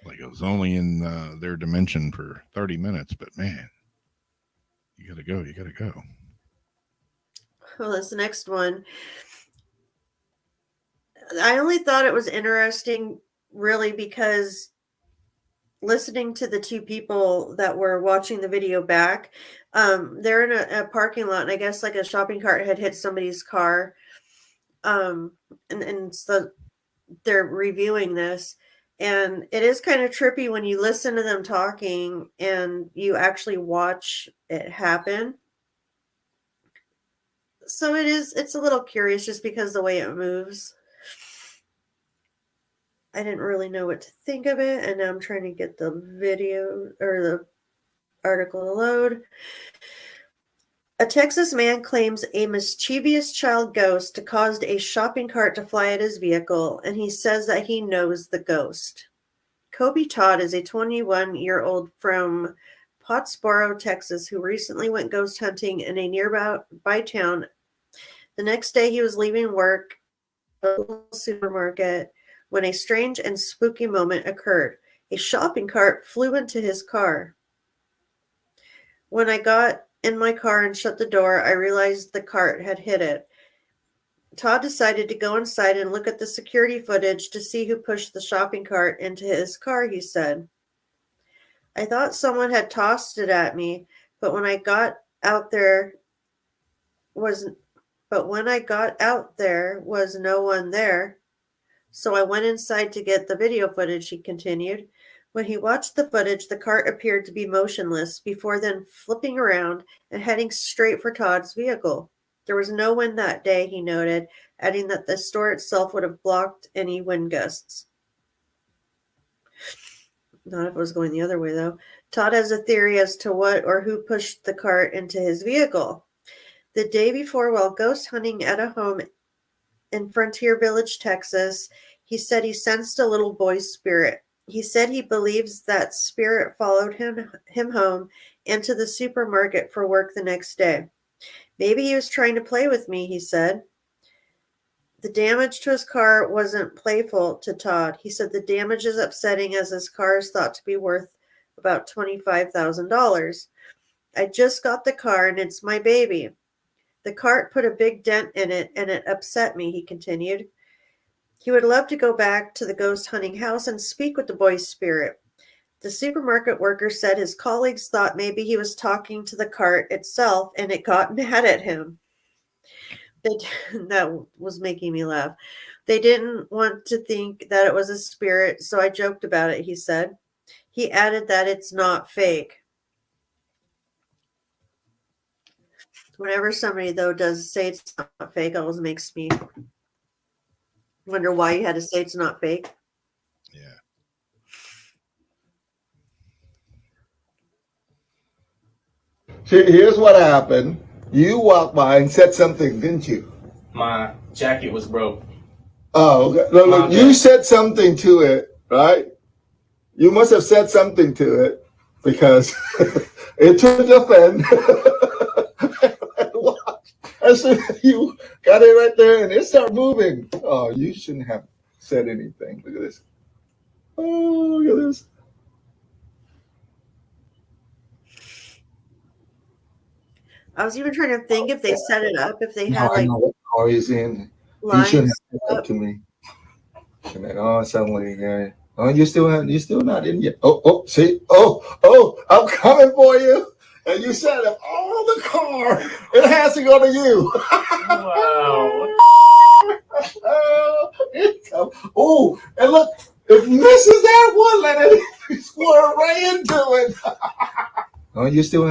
Like it was only in their dimension for 30 minutes, but man, you got to go. You got to go. Well, this next one. I only thought it was interesting really because listening to the two people that were watching the video back, they're in a parking lot and I guess like a shopping cart had hit somebody's car. And so they're reviewing this and it is kind of trippy when you listen to them talking and you actually watch it happen. So it's a little curious just because the way it moves. I didn't really know what to think of it, and now I'm trying to get the video or the article to load. A Texas man claims a mischievous child ghost caused a shopping cart to fly at his vehicle, and he says that he knows the ghost. Kobe Todd is a 21-year-old from Pottsboro, Texas, who recently went ghost hunting in a nearby town. The next day he was leaving work at a supermarket when a strange and spooky moment occurred. A shopping cart flew into his car. When I got in my car and shut the door, I realized the cart had hit it. Todd decided to go inside and look at the security footage to see who pushed the shopping cart into his car, he said. I thought someone had tossed it at me, but when I got out there was no one there. So I went inside to get the video footage, he continued. When he watched the footage, the cart appeared to be motionless before then flipping around and heading straight for Todd's vehicle. There was no wind that day, he noted, adding that the store itself would have blocked any wind gusts. Not if it was going the other way, though. Todd has a theory as to what or who pushed the cart into his vehicle. The day before, while ghost hunting at a home in Frontier Village, Texas, he said he sensed a little boy's spirit. He said he believes that spirit followed him home into the supermarket for work the next day. Maybe he was trying to play with me, he said. The damage to his car wasn't playful to Todd. He said the damage is upsetting as his car is thought to be worth about $25,000. I just got the car and it's my baby. The cart put a big dent in it and it upset me, he continued. He would love to go back to the ghost hunting house and speak with the boy's spirit. The supermarket worker said his colleagues thought maybe he was talking to the cart itself and it got mad at him. That was making me laugh. They didn't want to think that it was a spirit, so I joked about it, he said. He added that it's not fake. Whenever somebody, though, does say it's not fake, it always makes me wonder why you had to say it's not fake. Yeah. Here's what happened. You walked by and said something, didn't you? My jacket was broke. Oh, okay. Look, you said something to it, right? You must have said something to it because it took offense. As soon as you got it right there and it started moving. Oh, you shouldn't have said anything. Look at this. Oh, look at this. I was even trying to think if they set it up, if they had I like know what car he's in. You lines. shouldn't have said that to me. And then, oh, suddenly, yeah. Oh, you're still not in yet. Oh, see, I'm coming for you. And you said of all the car, it has to go to you. Wow. Oh, and look, if misses that one, let it squirrel right into it. Oh, you're still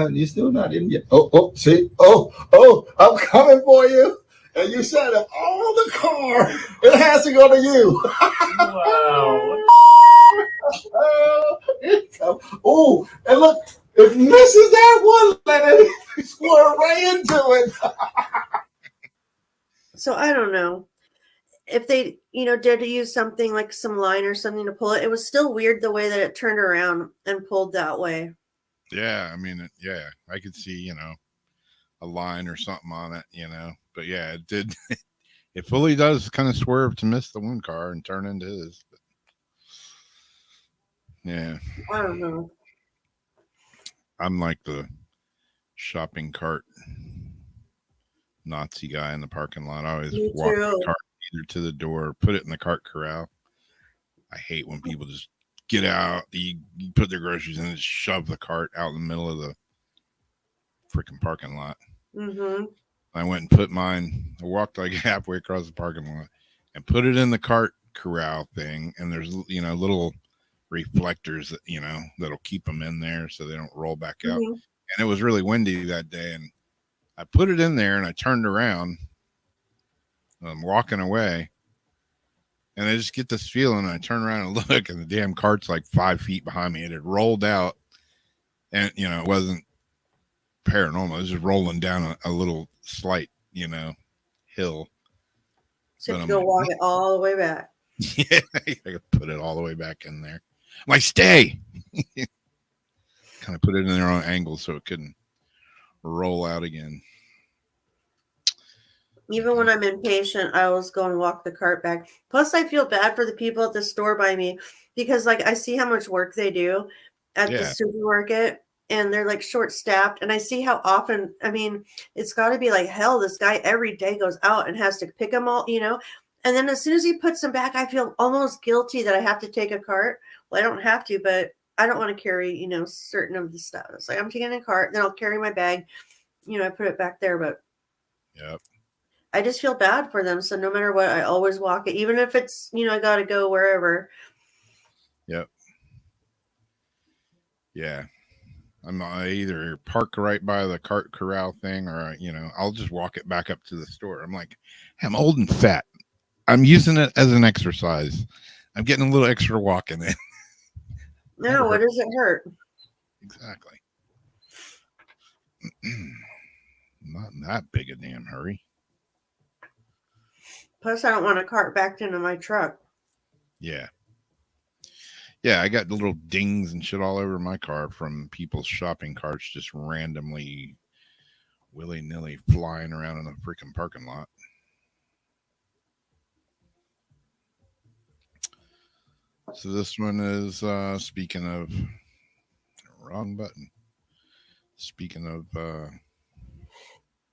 not in yet. Oh, see, I'm coming for you. And you said of all the car, it has to go to you. Wow. Oh, and look, if misses that one, let it squirrel right into it. So I don't know if they, did use something like some line or something to pull it. It was still weird the way that it turned around and pulled that way. Yeah. I mean, yeah, I could see, a line or something on it, but yeah, it did. It fully does kind of swerve to miss the one car and turn into his. But yeah. I don't know. I'm like the shopping cart Nazi guy in the parking lot. I always Me walk too. the cart either to the door or put it in the cart corral. I hate when people just get out, you put their groceries in and just shove the cart out in the middle of the freaking parking lot. Mm-hmm. I went and put mine, I walked like halfway across the parking lot and put it in the cart corral thing. And there's, little reflectors that, that'll keep them in there so they don't roll back out. Mm-hmm. And it was really windy that day. And I put it in there and I turned around. I'm walking away. And I just get this feeling. And I turn around and look, and the damn cart's like 5 feet behind me. It had rolled out. And, it wasn't paranormal. It was just rolling down a little slight, hill. So you have But to go walk it all the way back. Yeah, I could put it all the way back in there. I'm like, stay. Kind of put it in their own angle so it couldn't roll out again. Even when I'm impatient, I always go and walk the cart back. Plus, I feel bad for the people at the store by me because, I see how much work they do at the supermarket, and they're like short-staffed. And I see how often. I mean, it's got to be like hell. This guy every day goes out and has to pick them all, And then as soon as he puts them back, I feel almost guilty that I have to take a cart. Well, I don't have to, but I don't want to carry, certain of the stuff. It's like I'm taking a cart, then I'll carry my bag. I put it back there, but. Yep. I just feel bad for them. So no matter what, I always walk it, even if it's, I got to go wherever. Yep. Yeah. I either park right by the cart corral thing or, I'll just walk it back up to the store. I'm like, I'm old and fat. I'm using it as an exercise. I'm getting a little extra walking in. No, what does it hurt? Exactly. Not in that big a damn hurry. Plus, I don't want a cart backed into my truck. Yeah. Yeah, I got little dings and shit all over my car from people's shopping carts just randomly, willy nilly flying around in the freaking parking lot. So this one is speaking of wrong button. Speaking of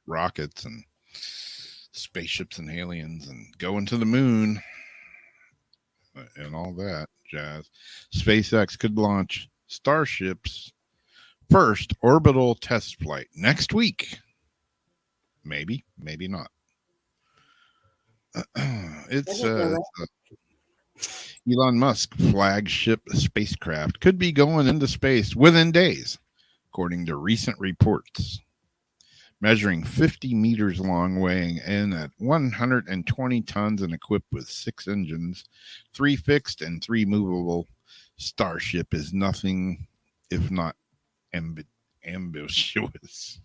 rockets and spaceships and aliens and going to the moon and all that jazz, SpaceX could launch Starship's first orbital test flight next week. Maybe, maybe not. It I didn't know says Elon Musk flagship spacecraft could be going into space within days, according to recent reports. Measuring 50 meters long, weighing in at 120 tons, and equipped with 6 engines, 3 fixed and 3 movable, Starship is nothing if not ambitious.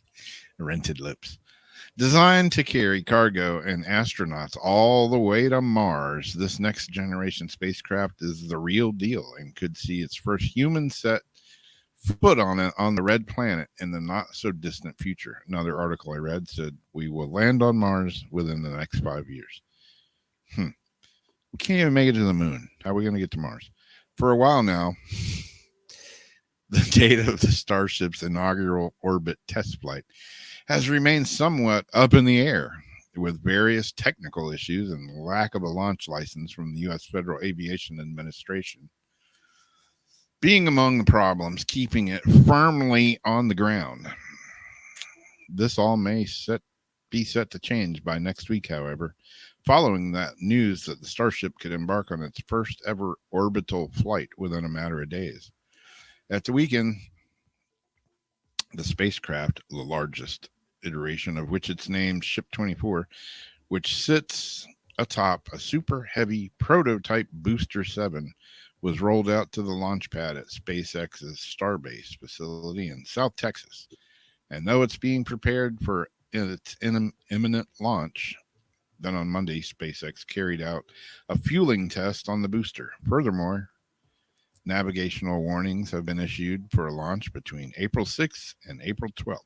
Rented lips. Designed to carry cargo and astronauts all the way to Mars, this next generation spacecraft is the real deal and could see its first human set foot on it on the red planet in the not so distant future. Another article I read said we will land on Mars within the next 5 years. We can't even make it to the moon. How are we going to get to Mars? For a while now, the date of the Starship's inaugural orbit test flight has remained somewhat up in the air, with various technical issues and lack of a launch license from the U.S. Federal Aviation Administration being among the problems keeping it firmly on the ground. This all may be set to change by next week, however, following that news that the Starship could embark on its first ever orbital flight within a matter of days. At the weekend, the spacecraft, the largest iteration of which it's named Ship 24, which sits atop a super heavy prototype Booster 7, was rolled out to the launch pad at SpaceX's Starbase facility in South Texas. And though it's being prepared for its imminent launch, then on Monday, SpaceX carried out a fueling test on the booster. Furthermore, navigational warnings have been issued for a launch between April 6th and April 12th,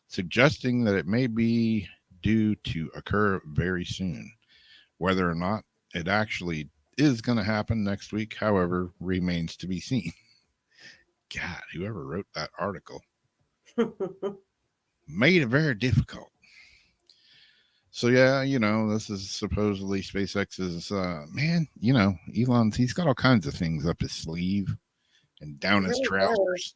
suggesting that it may be due to occur very soon. Whether or not it actually is going to happen next week, however, remains to be seen. God, whoever wrote that article made it very difficult. So yeah, this is supposedly SpaceX's man. Elon's he's got all kinds of things up his sleeve and down his trousers.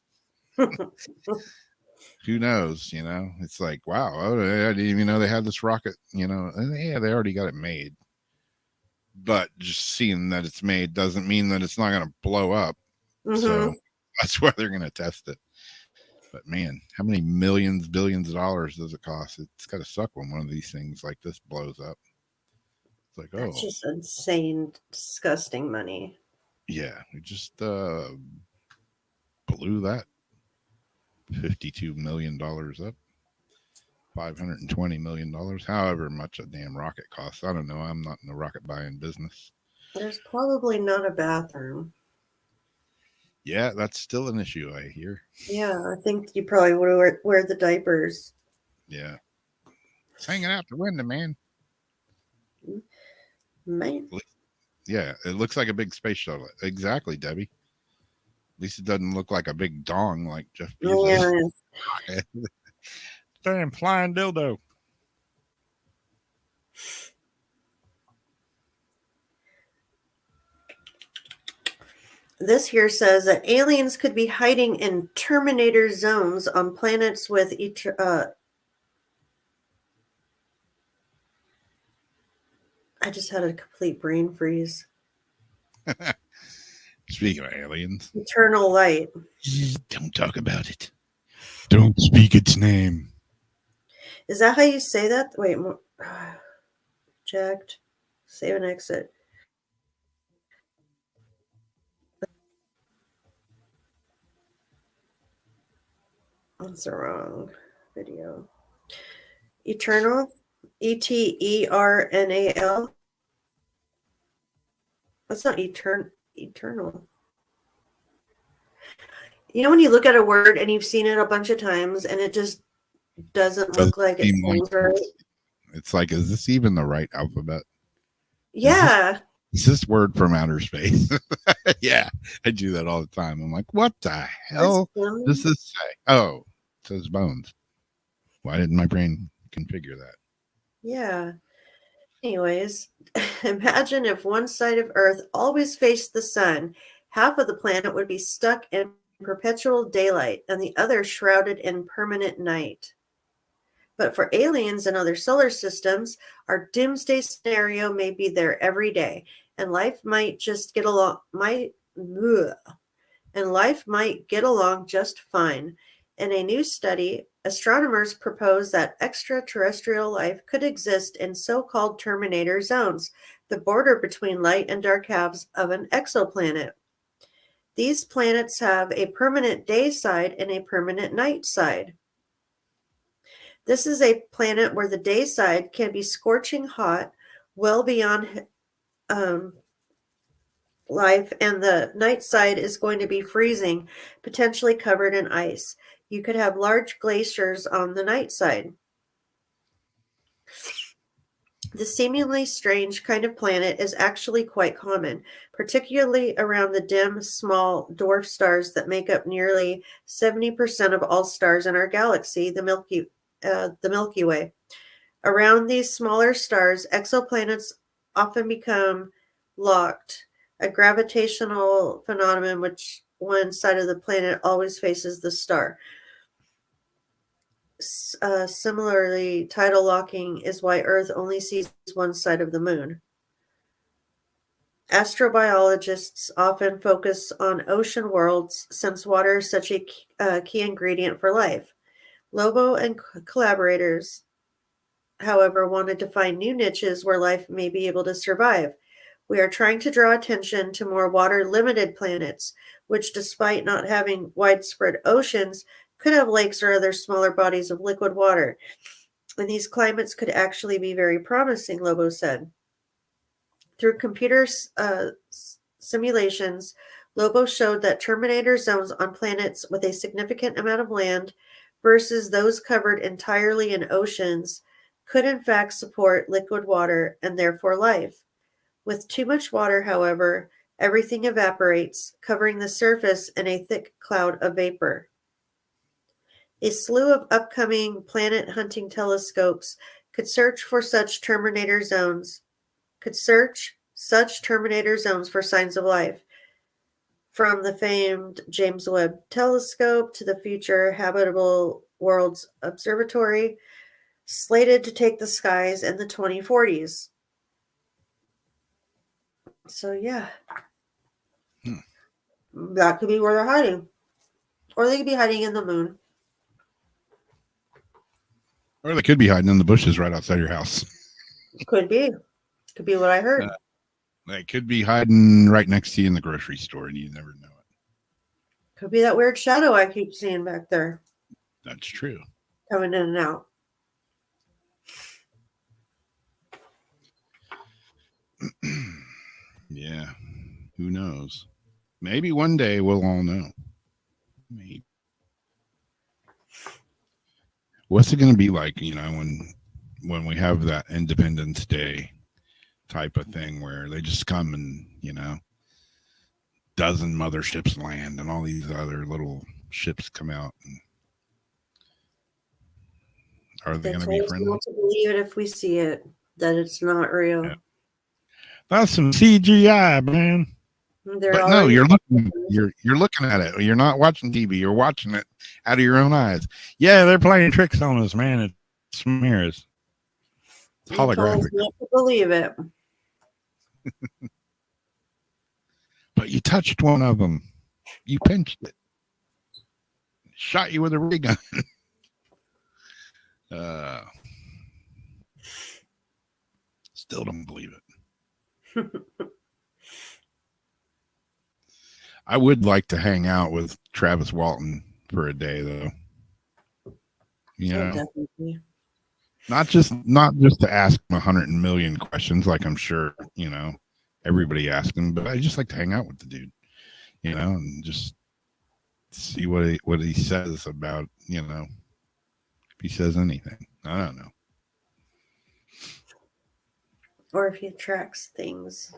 Who knows? It's like, wow, I didn't even know they had this rocket. Yeah, they already got it made. But just seeing that it's made doesn't mean that it's not going to blow up. Mm-hmm. So that's why they're going to test it. But man, how many millions, billions of dollars does it cost? It's got to suck when one of these things like this blows up. It's like, that's just insane, disgusting money. Yeah, we just blew that $52 million up. $520 million, however much a damn rocket costs. I don't know. I'm not in the rocket buying business. There's probably not a bathroom. Yeah, that's still an issue, I hear. Yeah, I think you probably would wear the diapers. Yeah. It's hanging out the window, man. Man. Yeah, it looks like a big space shuttle. Exactly, Debbie. At least it doesn't look like a big dong like Jeff Bezos. Yeah. Damn flying dildo. This here says that aliens could be hiding in Terminator zones on planets with I just had a complete brain freeze. Speaking of aliens. Eternal light. Don't talk about it. Don't speak its name. Is that how you say that? Wait, checked. Save and exit. That's the wrong video. Eternal. ETERNAL. That's not eternal. You know when you look at a word and you've seen it a bunch of times and it just doesn't Doesn't look like it seem like sounds right? it's like, is this even the right alphabet? Yeah. Is this word from outer space? Yeah, I do that all the time. I'm like, what the hell does this say? Oh, it says bones. Why didn't my brain configure that? Yeah. Anyways, imagine if one side of Earth always faced the sun, half of the planet would be stuck in perpetual daylight and the other shrouded in permanent night. But for aliens and other solar systems, our doomsday scenario may be there every day, and life might just get along just fine. In a new study, astronomers propose that extraterrestrial life could exist in so-called terminator zones, the border between light and dark halves of an exoplanet. These planets have a permanent day side and a permanent night side. This is a planet where the day side can be scorching hot, well beyond life, and the night side is going to be freezing, potentially covered in ice. You could have large glaciers on the night side. This seemingly strange kind of planet is actually quite common, particularly around the dim, small dwarf stars that make up nearly 70% of all stars in our galaxy, the Milky Way. Around these smaller stars, exoplanets often become locked, a gravitational phenomenon which one side of the planet always faces the star. Similarly, tidal locking is why Earth only sees one side of the moon. Astrobiologists often focus on ocean worlds since water is such a key ingredient for life. Lobo and collaborators, however, wanted to find new niches where life may be able to survive. We are trying to draw attention to more water-limited planets, which, despite not having widespread oceans, could have lakes or other smaller bodies of liquid water. And these climates could actually be very promising, Lobo said. Through computer simulations, Lobo showed that terminator zones on planets with a significant amount of land versus those covered entirely in oceans could in fact support liquid water and therefore life. With too much water, however, everything evaporates, covering the surface in a thick cloud of vapor. A slew of upcoming planet hunting telescopes could search terminator zones for signs of life, from the famed James Webb Telescope to the Future Habitable Worlds Observatory, slated to take the skies in the 2040s. So yeah, that could be where they're hiding, or they could be hiding in the moon. Or they could be hiding in the bushes right outside your house. Could be what I heard. They could be hiding right next to you in the grocery store, and you never know it. Could be that weird shadow I keep seeing back there. That's true. Coming in and out. Yeah. Who knows? Maybe one day we'll all know. Maybe. What's it going to be like, when we have that Independence Day type of thing where they just come and, dozen motherships land and all these other little ships come out? And are they going to be friendly? To believe it if we see it, that it's not real. Yeah. That's some CGI, man. But no, you're looking at it. You're not watching TV. You're watching it out of your own eyes. Yeah, they're playing tricks on us, man. It's mirrors. It's holographic. Not to believe it. But you touched one of them. You pinched it. Shot you with a ray gun. Still don't believe it. I would like to hang out with Travis Walton for a day, though. Definitely. Not just to ask him 100 million questions, like I'm sure everybody asks him, but I just like to hang out with the dude, and just see what he says about, if he says anything. I don't know. Or if he tracks things.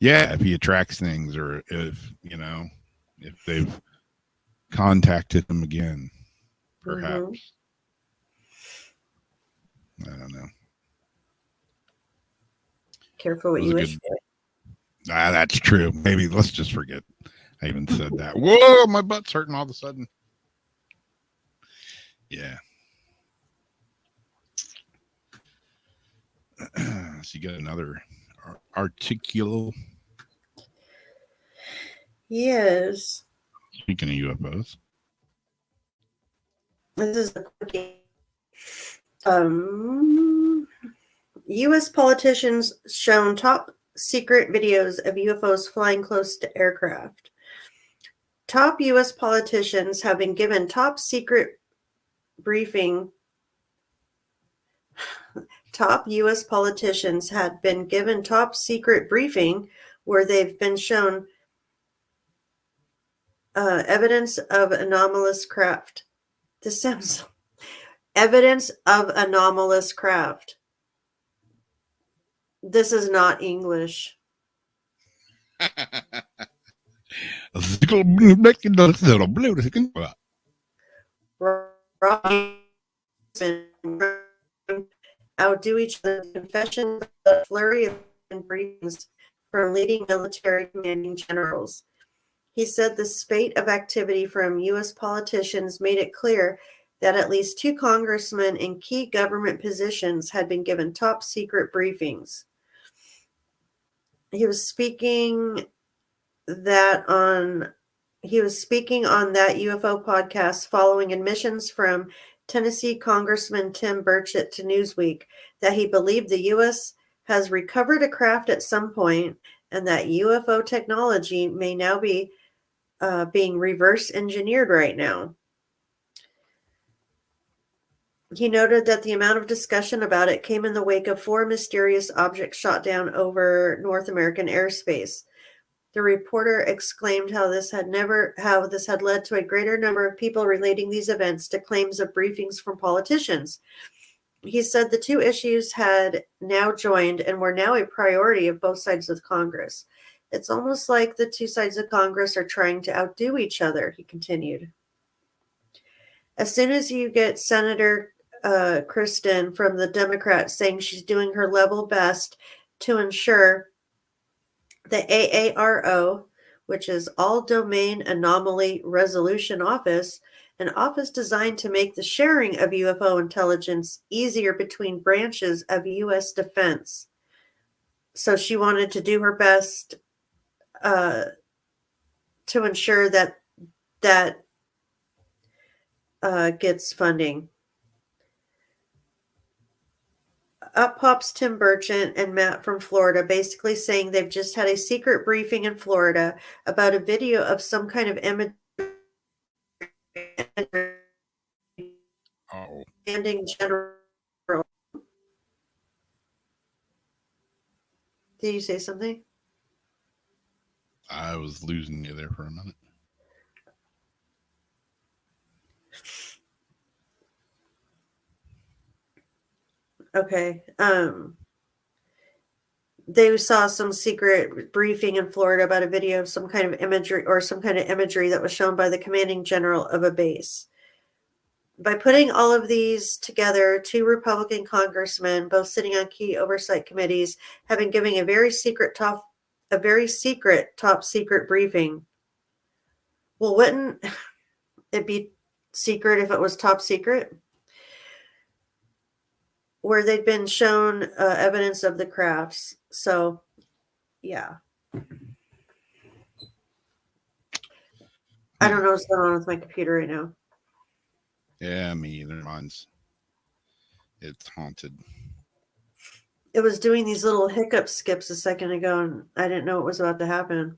Yeah, if he attracts things, or if if they've contacted him again, perhaps. I don't know. Careful what It was you a wish good- for. That's true. Maybe let's just forget I even said that. Whoa, my butt's hurting all of a sudden. Yeah. So you got another articulal. Yes. Speaking of UFOs. This is a quickie. U.S. politicians shown top secret videos of UFOs flying close to aircraft. Top U.S. politicians have been given top secret briefing. Top U.S. politicians had been given top secret briefing where they've been shown evidence of anomalous craft. This sounds evidence of anomalous craft. This is not English. Outdo each other in confessions, a flurry of briefings from leading military commanding generals. He said the spate of activity from U.S. politicians made it clear that at least 2 congressmen in key government positions had been given top secret briefings. He was speaking on that UFO podcast following admissions from Tennessee Congressman Tim Burchett to Newsweek that he believed the U.S. has recovered a craft at some point and that UFO technology may now be being reverse engineered right now. He noted that the amount of discussion about it came in the wake of 4 mysterious objects shot down over North American airspace. The reporter exclaimed how this had led to a greater number of people relating these events to claims of briefings from politicians. He said the 2 issues had now joined and were now a priority of both sides of Congress. It's almost like the 2 sides of Congress are trying to outdo each other, he continued. As soon as you get Senator Kristen from the Democrats saying she's doing her level best to ensure the AARO, which is All Domain Anomaly Resolution Office, an office designed to make the sharing of UFO intelligence easier between branches of U.S. defense. So she wanted to do her best to ensure that gets funding. Up pops Tim Burchett and Matt from Florida, basically saying they've just had a secret briefing in Florida about a video of some kind of image ending general. Did you say something? I was losing you there for a minute. Okay. They saw some secret briefing in Florida about a video of some kind of imagery that was shown by the commanding general of a base. By putting all of these together, 2 Republican congressmen, both sitting on key oversight committees, have been giving a very secret top secret briefing. Well, wouldn't it be secret if it was top secret? Where they'd been shown evidence of the crafts. So, yeah. I don't know what's going on with my computer right now. Yeah, me either. It's haunted. It was doing these little hiccup skips a second ago, and I didn't know what was about to happen.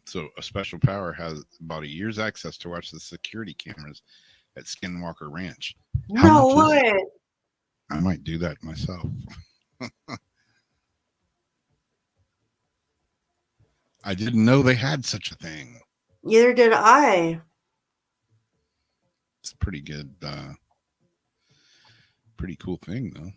So a special power has about a year's access to watch the security cameras at Skinwalker Ranch. No way. I might do that myself. I didn't know they had such a thing. Neither did I. It's a pretty good, pretty cool thing, though.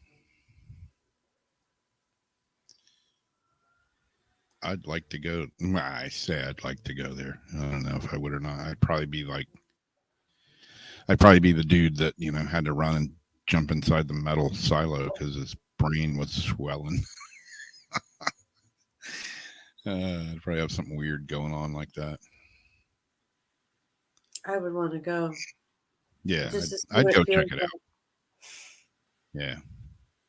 I'd like to go. I say I'd like to go there. I don't know if I would or not. I'd probably be the dude that, had to run and jump inside the metal silo because his brain was swelling. I'd probably have something weird going on like that. I would want to go. Yeah, Just to see I'd what go it feels check it like. out. Yeah.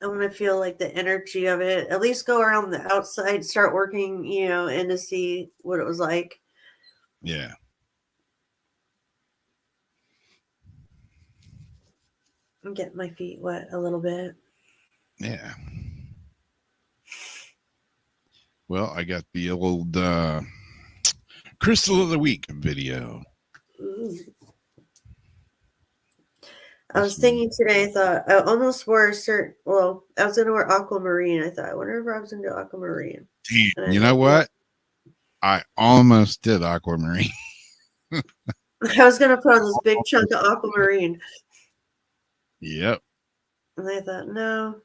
I want to feel like the energy of it. At least go around the outside, start working, and to see what it was like. Yeah. And get my feet wet a little bit. Yeah. Well, I got the old Crystal of the Week video. Ooh. I was thinking today, I thought, I almost wore I was going to wear aquamarine. I thought, I wonder if I was going to do aquamarine. Damn, you know what? I almost did aquamarine. I was going to put on this big chunk of aquamarine. Yep. And I thought, no.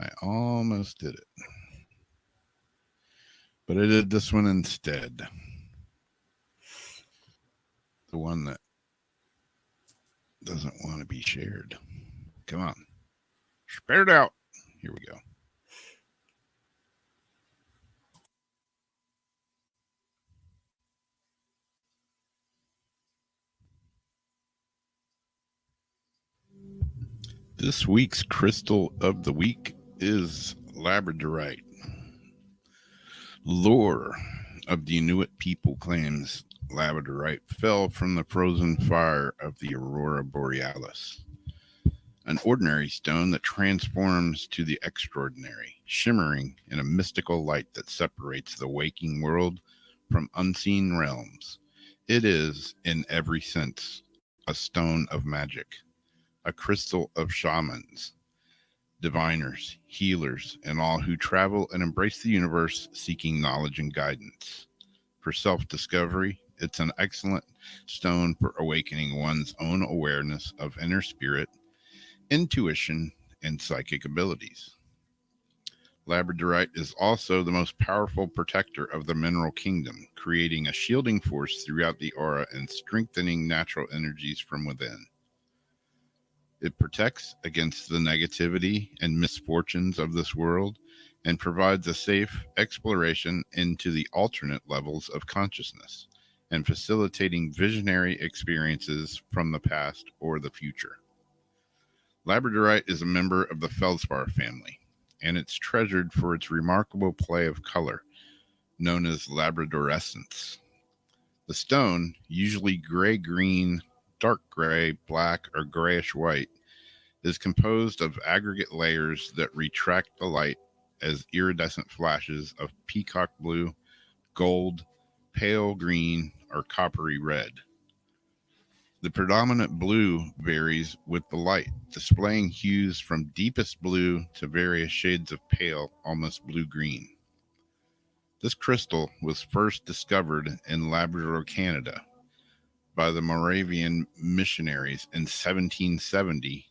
I almost did it. But I did this one instead. The one that doesn't want to be shared. Come on. Spare it out. Here we go. This week's crystal of the week is labradorite. Lore of the Inuit people claims labradorite fell from the frozen fire of the aurora borealis, an ordinary stone that transforms to the extraordinary, shimmering in a mystical light that separates the waking world from unseen realms. It is, in every sense, a stone of magic, a crystal of shamans, diviners, healers, and all who travel and embrace the universe seeking knowledge and guidance. For self-discovery, it's an excellent stone for awakening one's own awareness of inner spirit, intuition, and psychic abilities. Labradorite is also the most powerful protector of the mineral kingdom, creating a shielding force throughout the aura and strengthening natural energies from within. It protects against the negativity and misfortunes of this world and provides a safe exploration into the alternate levels of consciousness and facilitating visionary experiences from the past or the future. Labradorite is a member of the feldspar family, and it's treasured for its remarkable play of color, known as labradorescence. The stone, usually gray-green, dark gray, black, or grayish-white, is composed of aggregate layers that retract the light as iridescent flashes of peacock blue, gold, pale green, or coppery red. The predominant blue varies with the light, displaying hues from deepest blue to various shades of pale, almost blue-green. This crystal was first discovered in Labrador, Canada, by the Moravian missionaries in 1770,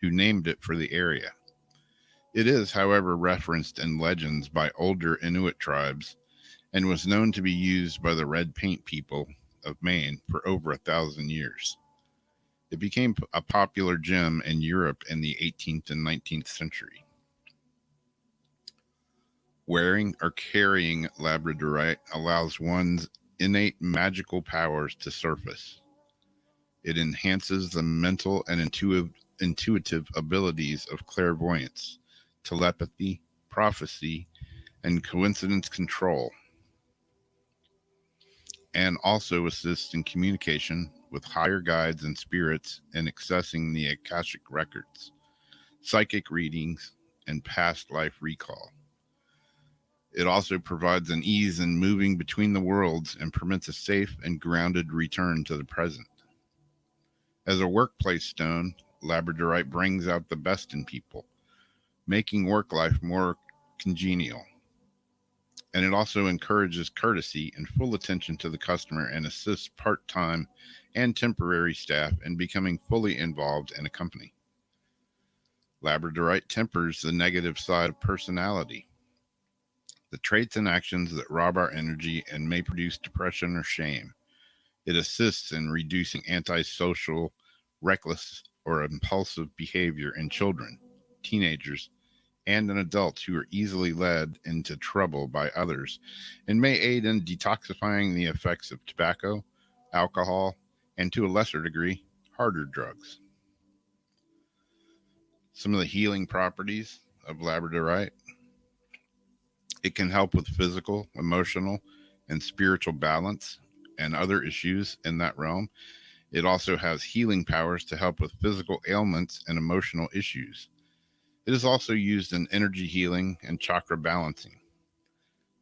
who named it for the area. It is, however, referenced in legends by older Inuit tribes and was known to be used by the red paint people of Maine for over 1,000 years. It became a popular gem in Europe in the 18th and 19th century. Wearing or carrying labradorite allows one's innate magical powers to surface. It enhances the mental and intuitive abilities of clairvoyance, telepathy, prophecy, and coincidence control, and also assists in communication with higher guides and spirits and accessing the Akashic records, psychic readings, and past life recall. It also provides an ease in moving between the worlds and permits a safe and grounded return to the present. As a workplace stone, labradorite brings out the best in people, making work life more congenial. And it also encourages courtesy and full attention to the customer and assists part-time and temporary staff in becoming fully involved in a company. Labradorite tempers the negative side of personality, the traits and actions that rob our energy and may produce depression or shame. It assists in reducing antisocial, reckless, or impulsive behavior in children, teenagers, and in adults who are easily led into trouble by others, and may aid in detoxifying the effects of tobacco, alcohol, and to a lesser degree, harder drugs. Some of the healing properties of labradorite: it can help with physical, emotional, and spiritual balance and other issues in that realm. It also has healing powers to help with physical ailments and emotional issues. It is also used in energy healing and chakra balancing.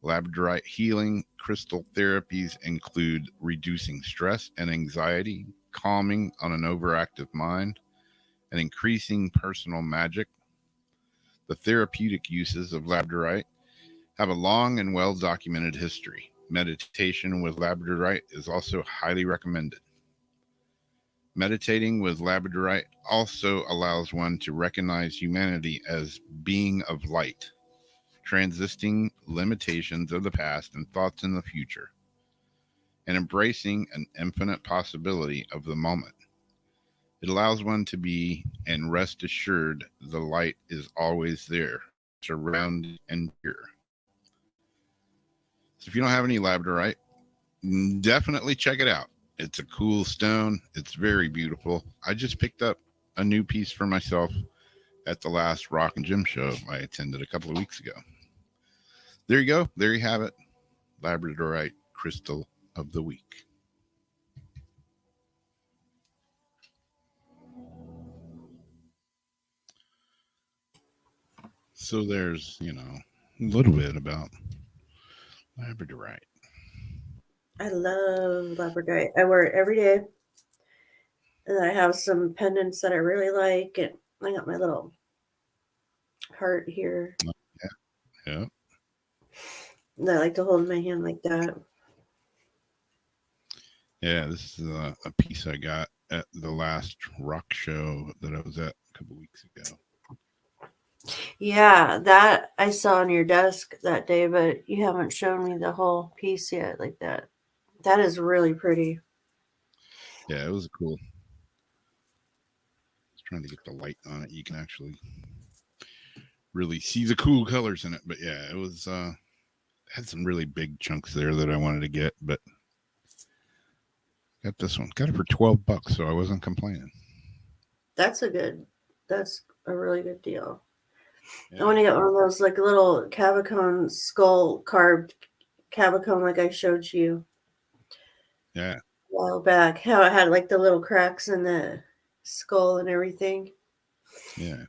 Labradorite healing crystal therapies include reducing stress and anxiety, calming on an overactive mind, and increasing personal magic. The therapeutic uses of labradorite have a long and well documented history. Meditation with labradorite is also highly recommended. Meditating with labradorite also allows one to recognize humanity as being of light, transisting limitations of the past and thoughts in the future, and embracing an infinite possibility of the moment. It allows one to be and rest assured the light is always there, surrounded and pure. So if you don't have any labradorite, definitely check it out. It's a cool stone. It's very beautiful. I just picked up a new piece for myself at the last Rock and Gym show I attended a couple of weeks ago. There you go. There you have it. Labradorite crystal of the week. So there's, a little bit about labradorite. I love labradorite. I wear it every day. And I have some pendants that I really like. And I got my little heart here Yeah. that I like to hold in my hand like that. Yeah, this is a piece I got at the last rock show that I was at a couple weeks ago. Yeah, that I saw on your desk that day, but you haven't shown me the whole piece yet like that. That is really pretty. Yeah, it was cool. I was trying to get the light on it. You can actually really see the cool colors in it. But yeah, it was had some really big chunks there that I wanted to get, but got this one. Got it for $12, so I wasn't complaining. That's a really good deal. Yeah. I want to get one of those like little cavacone skull carved cavacone like I showed you Yeah. a while back. How it had like the little cracks in the skull and everything. Yeah.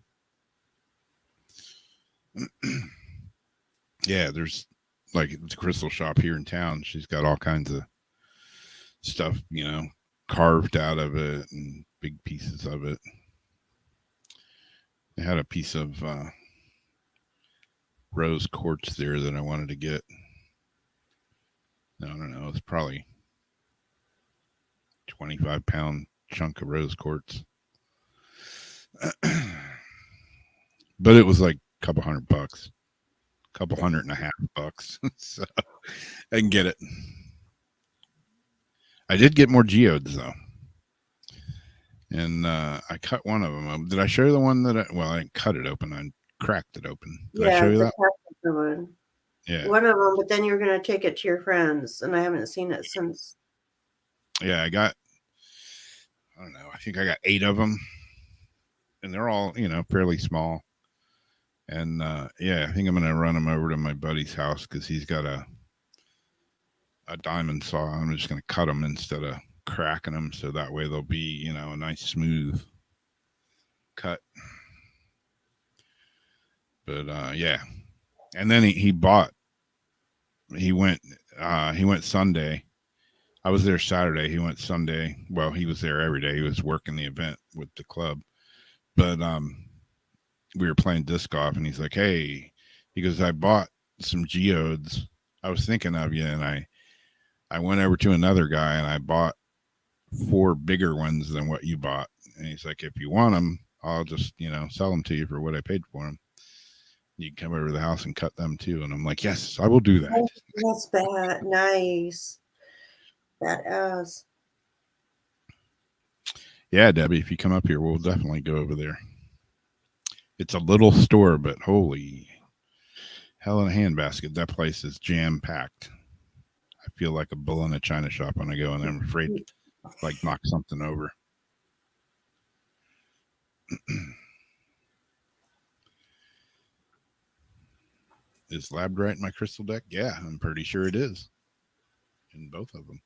Yeah, there's like the crystal shop here in town. She's got all kinds of stuff, carved out of it and big pieces of it. I had a piece of rose quartz there that I wanted to get. I don't know. It's probably 25-pound chunk of rose quartz. But it was like a couple $100, $150. So I can get it. I did get more geodes though. And I cut one of them. Did I show you the one that I didn't cut it open. I cracked it open. Did I show you that? One. Yeah. One of them, but then you're going to take it to your friends, and I haven't seen it since. Yeah, I don't know. I think I got 8 of them. And they're all, fairly small. And yeah, I think I'm going to run them over to my buddy's house because he's got a diamond saw. I'm just going to cut them instead of cracking them, so that way they'll be, a nice smooth cut. But yeah. And then he went Sunday. I was there Saturday. He went Sunday. Well, he was there every day. He was working the event with the club. But we were playing disc golf, and he's like, hey, he goes, I bought some geodes. I was thinking of you, and I went over to another guy and I bought 4 bigger ones than what you bought. And he's like, if you want them, I'll just, sell them to you for what I paid for them. You can come over to the house and cut them too. And I'm like, yes, I will do that. Oh, that's bad. Nice. Badass. Yeah, Debbie, if you come up here, we'll definitely go over there. It's a little store, but holy hell in a handbasket. That place is jam packed. I feel like a bull in a china shop when I go in there. I'm afraid to like knock something over. Is labradorite in my crystal deck? Yeah, I'm pretty sure it is. In both of them.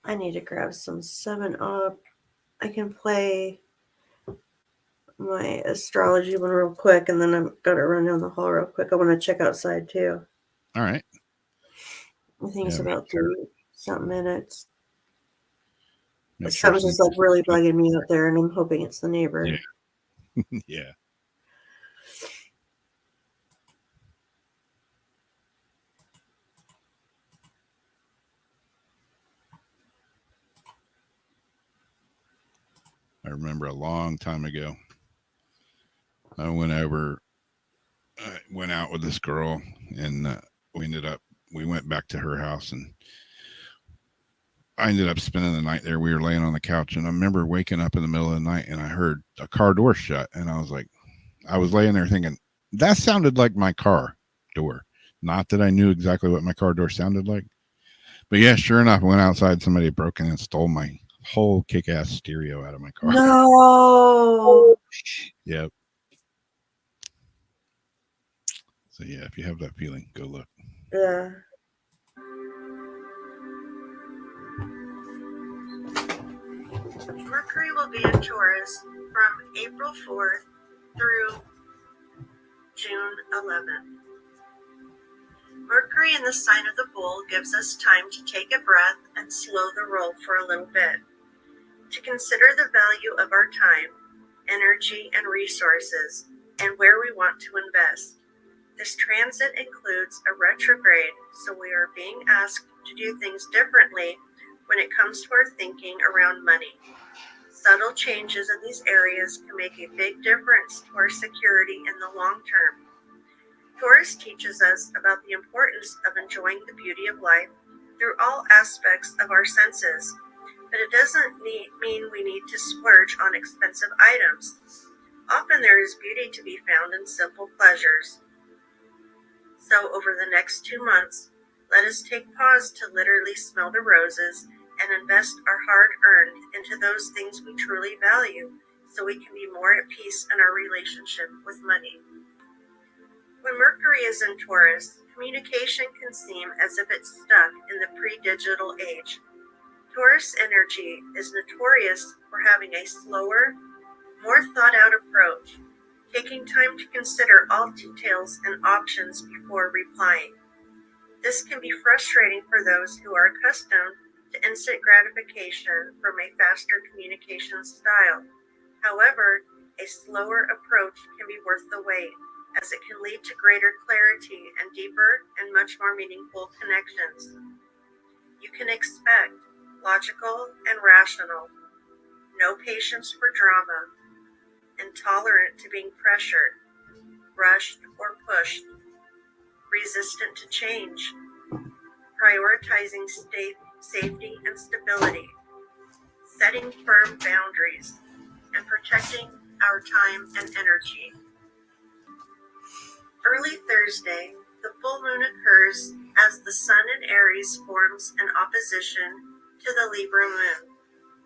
I need to grab some 7-Up. I can play my astrology one real quick, and then I'm going to run down the hall real quick. I want to check outside too. All right. I think it's about 30-something minutes. Make Something's sure just like really bugging me out there, and I'm hoping it's the neighbor. Yeah. Yeah. I remember a long time ago, I went out with this girl, and we went back to her house, and I ended up spending the night there. We were laying on the couch, and I remember waking up in the middle of the night, and I heard a car door shut, and I was laying there thinking, that sounded like my car door. Not that I knew exactly what my car door sounded like, but yeah, sure enough, I went outside. Somebody broke in and stole my whole kick-ass stereo out of my car. No. Yep. So yeah, if you have that feeling, go look. Yeah. Mercury will be in Taurus from April 4th through June 11th. Mercury in the sign of the bull gives us time to take a breath and slow the roll for a little bit, to consider the value of our time, energy, and resources, and where we want to invest. This transit includes a retrograde, so we are being asked to do things differently when it comes to our thinking around money. Subtle changes in these areas can make a big difference to our security in the long term. Taurus teaches us about the importance of enjoying the beauty of life through all aspects of our senses, but it doesn't mean we need to splurge on expensive items. Often there is beauty to be found in simple pleasures. So over the next 2 months, let us take pause to literally smell the roses and invest our hard-earned into those things we truly value, so we can be more at peace in our relationship with money. When Mercury is in Taurus, communication can seem as if it's stuck in the pre-digital age. Taurus energy is notorious for having a slower, more thought-out approach, taking time to consider all details and options before replying. This can be frustrating for those who are accustomed to instant gratification from a faster communication style. However, a slower approach can be worth the wait, as it can lead to greater clarity and deeper and much more meaningful connections. You can expect logical and rational, no patience for drama, intolerant to being pressured, rushed or pushed, resistant to change, prioritizing safety and stability, setting firm boundaries, and protecting our time and energy. Early Thursday, the full moon occurs as the sun in Aries forms an opposition to the Libra moon.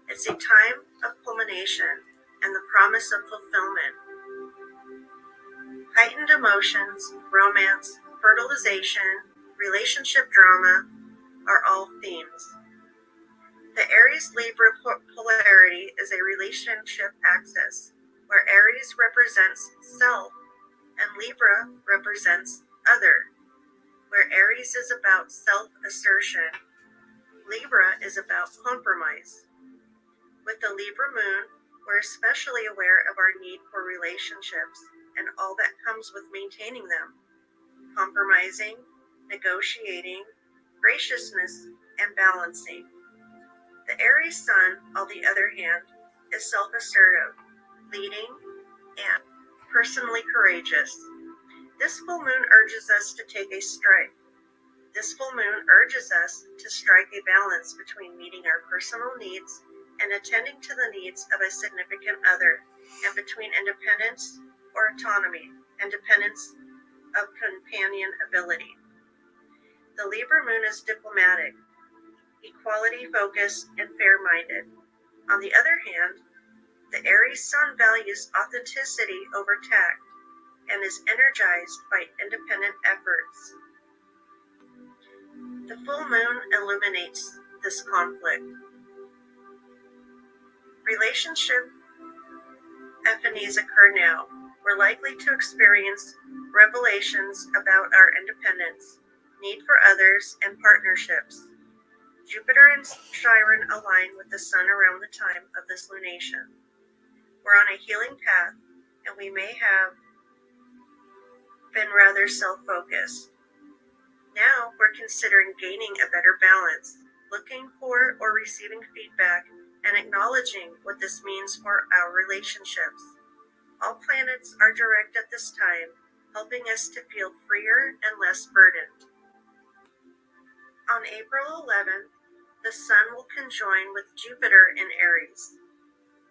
It's a time of culmination and the promise of fulfillment. Heightened emotions, romance, fertilization, relationship drama are all themes. The Aries-Libra polarity is a relationship axis, where Aries represents self and Libra represents other, where Aries is about self-assertion, Libra is about compromise. With the Libra moon, we're especially aware of our need for relationships and all that comes with maintaining them. compromising, negotiating, graciousness, and balancing. The Aries Sun, on the other hand, is self-assertive, leading, and personally courageous. This full moon urges us to strike a balance between meeting our personal needs and attending to the needs of a significant other, and between independence or autonomy and dependence of companion ability. The Libra moon is diplomatic, equality focused, and fair-minded. On the other hand, the Aries Sun values authenticity over tact and is energized by independent efforts. The full moon illuminates this conflict. Relationship epiphanies occur now. We're likely to experience revelations about our independence, need for others, and partnerships. Jupiter and Chiron align with the Sun around the time of this lunation. We're on a healing path, and we may have been rather self-focused. Now we're considering gaining a better balance, looking for or receiving feedback, and acknowledging what this means for our relationships. All planets are direct at this time, helping us to feel freer and less burdened. On April 11th, the Sun will conjoin with Jupiter in Aries.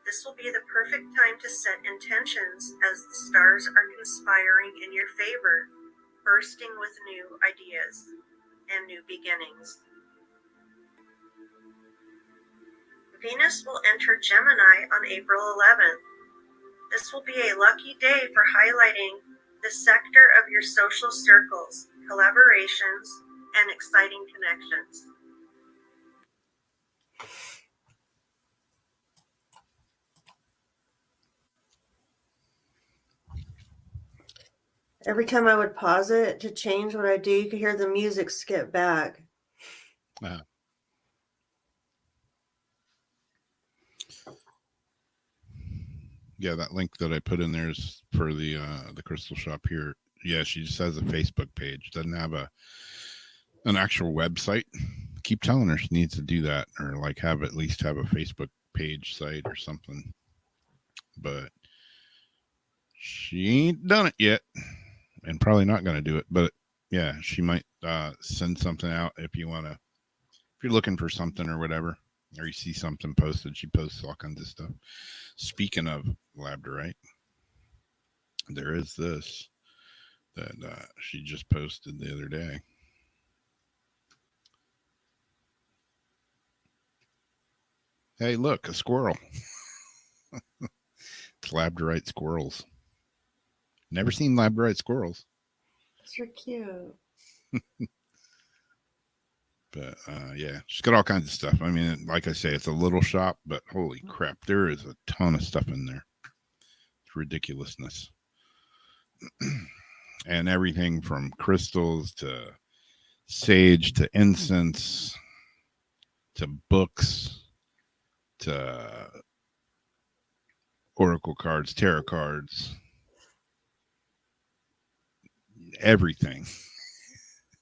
This will be the perfect time to set intentions as the stars are conspiring in your favor, bursting with new ideas and new beginnings. Venus will enter Gemini on April 11th. This will be a lucky day for highlighting the sector of your social circles, collaborations, and exciting connections. Every time I would pause it to change what I do, you could hear the music skip back. Yeah, that link that I put in there is for the crystal shop here. Yeah, she just has a Facebook page. Doesn't have an actual website. Keep telling her she needs to do that, or like at least have a Facebook page site or something. But she ain't done it yet, and probably not going to do it. But yeah, she might send something out if you're looking for something or whatever, or you see something posted. She posts all kinds of stuff. Speaking of labradorite, there is this that she just posted the other day. Hey, look, a squirrel. It's labradorite squirrels. Never seen labradorite squirrels. They're cute. But yeah, she's got all kinds of stuff. I mean, like I say, it's a little shop, but holy crap, there is a ton of stuff in there. It's ridiculousness. And everything from crystals to sage to incense to books to oracle cards, tarot cards, everything.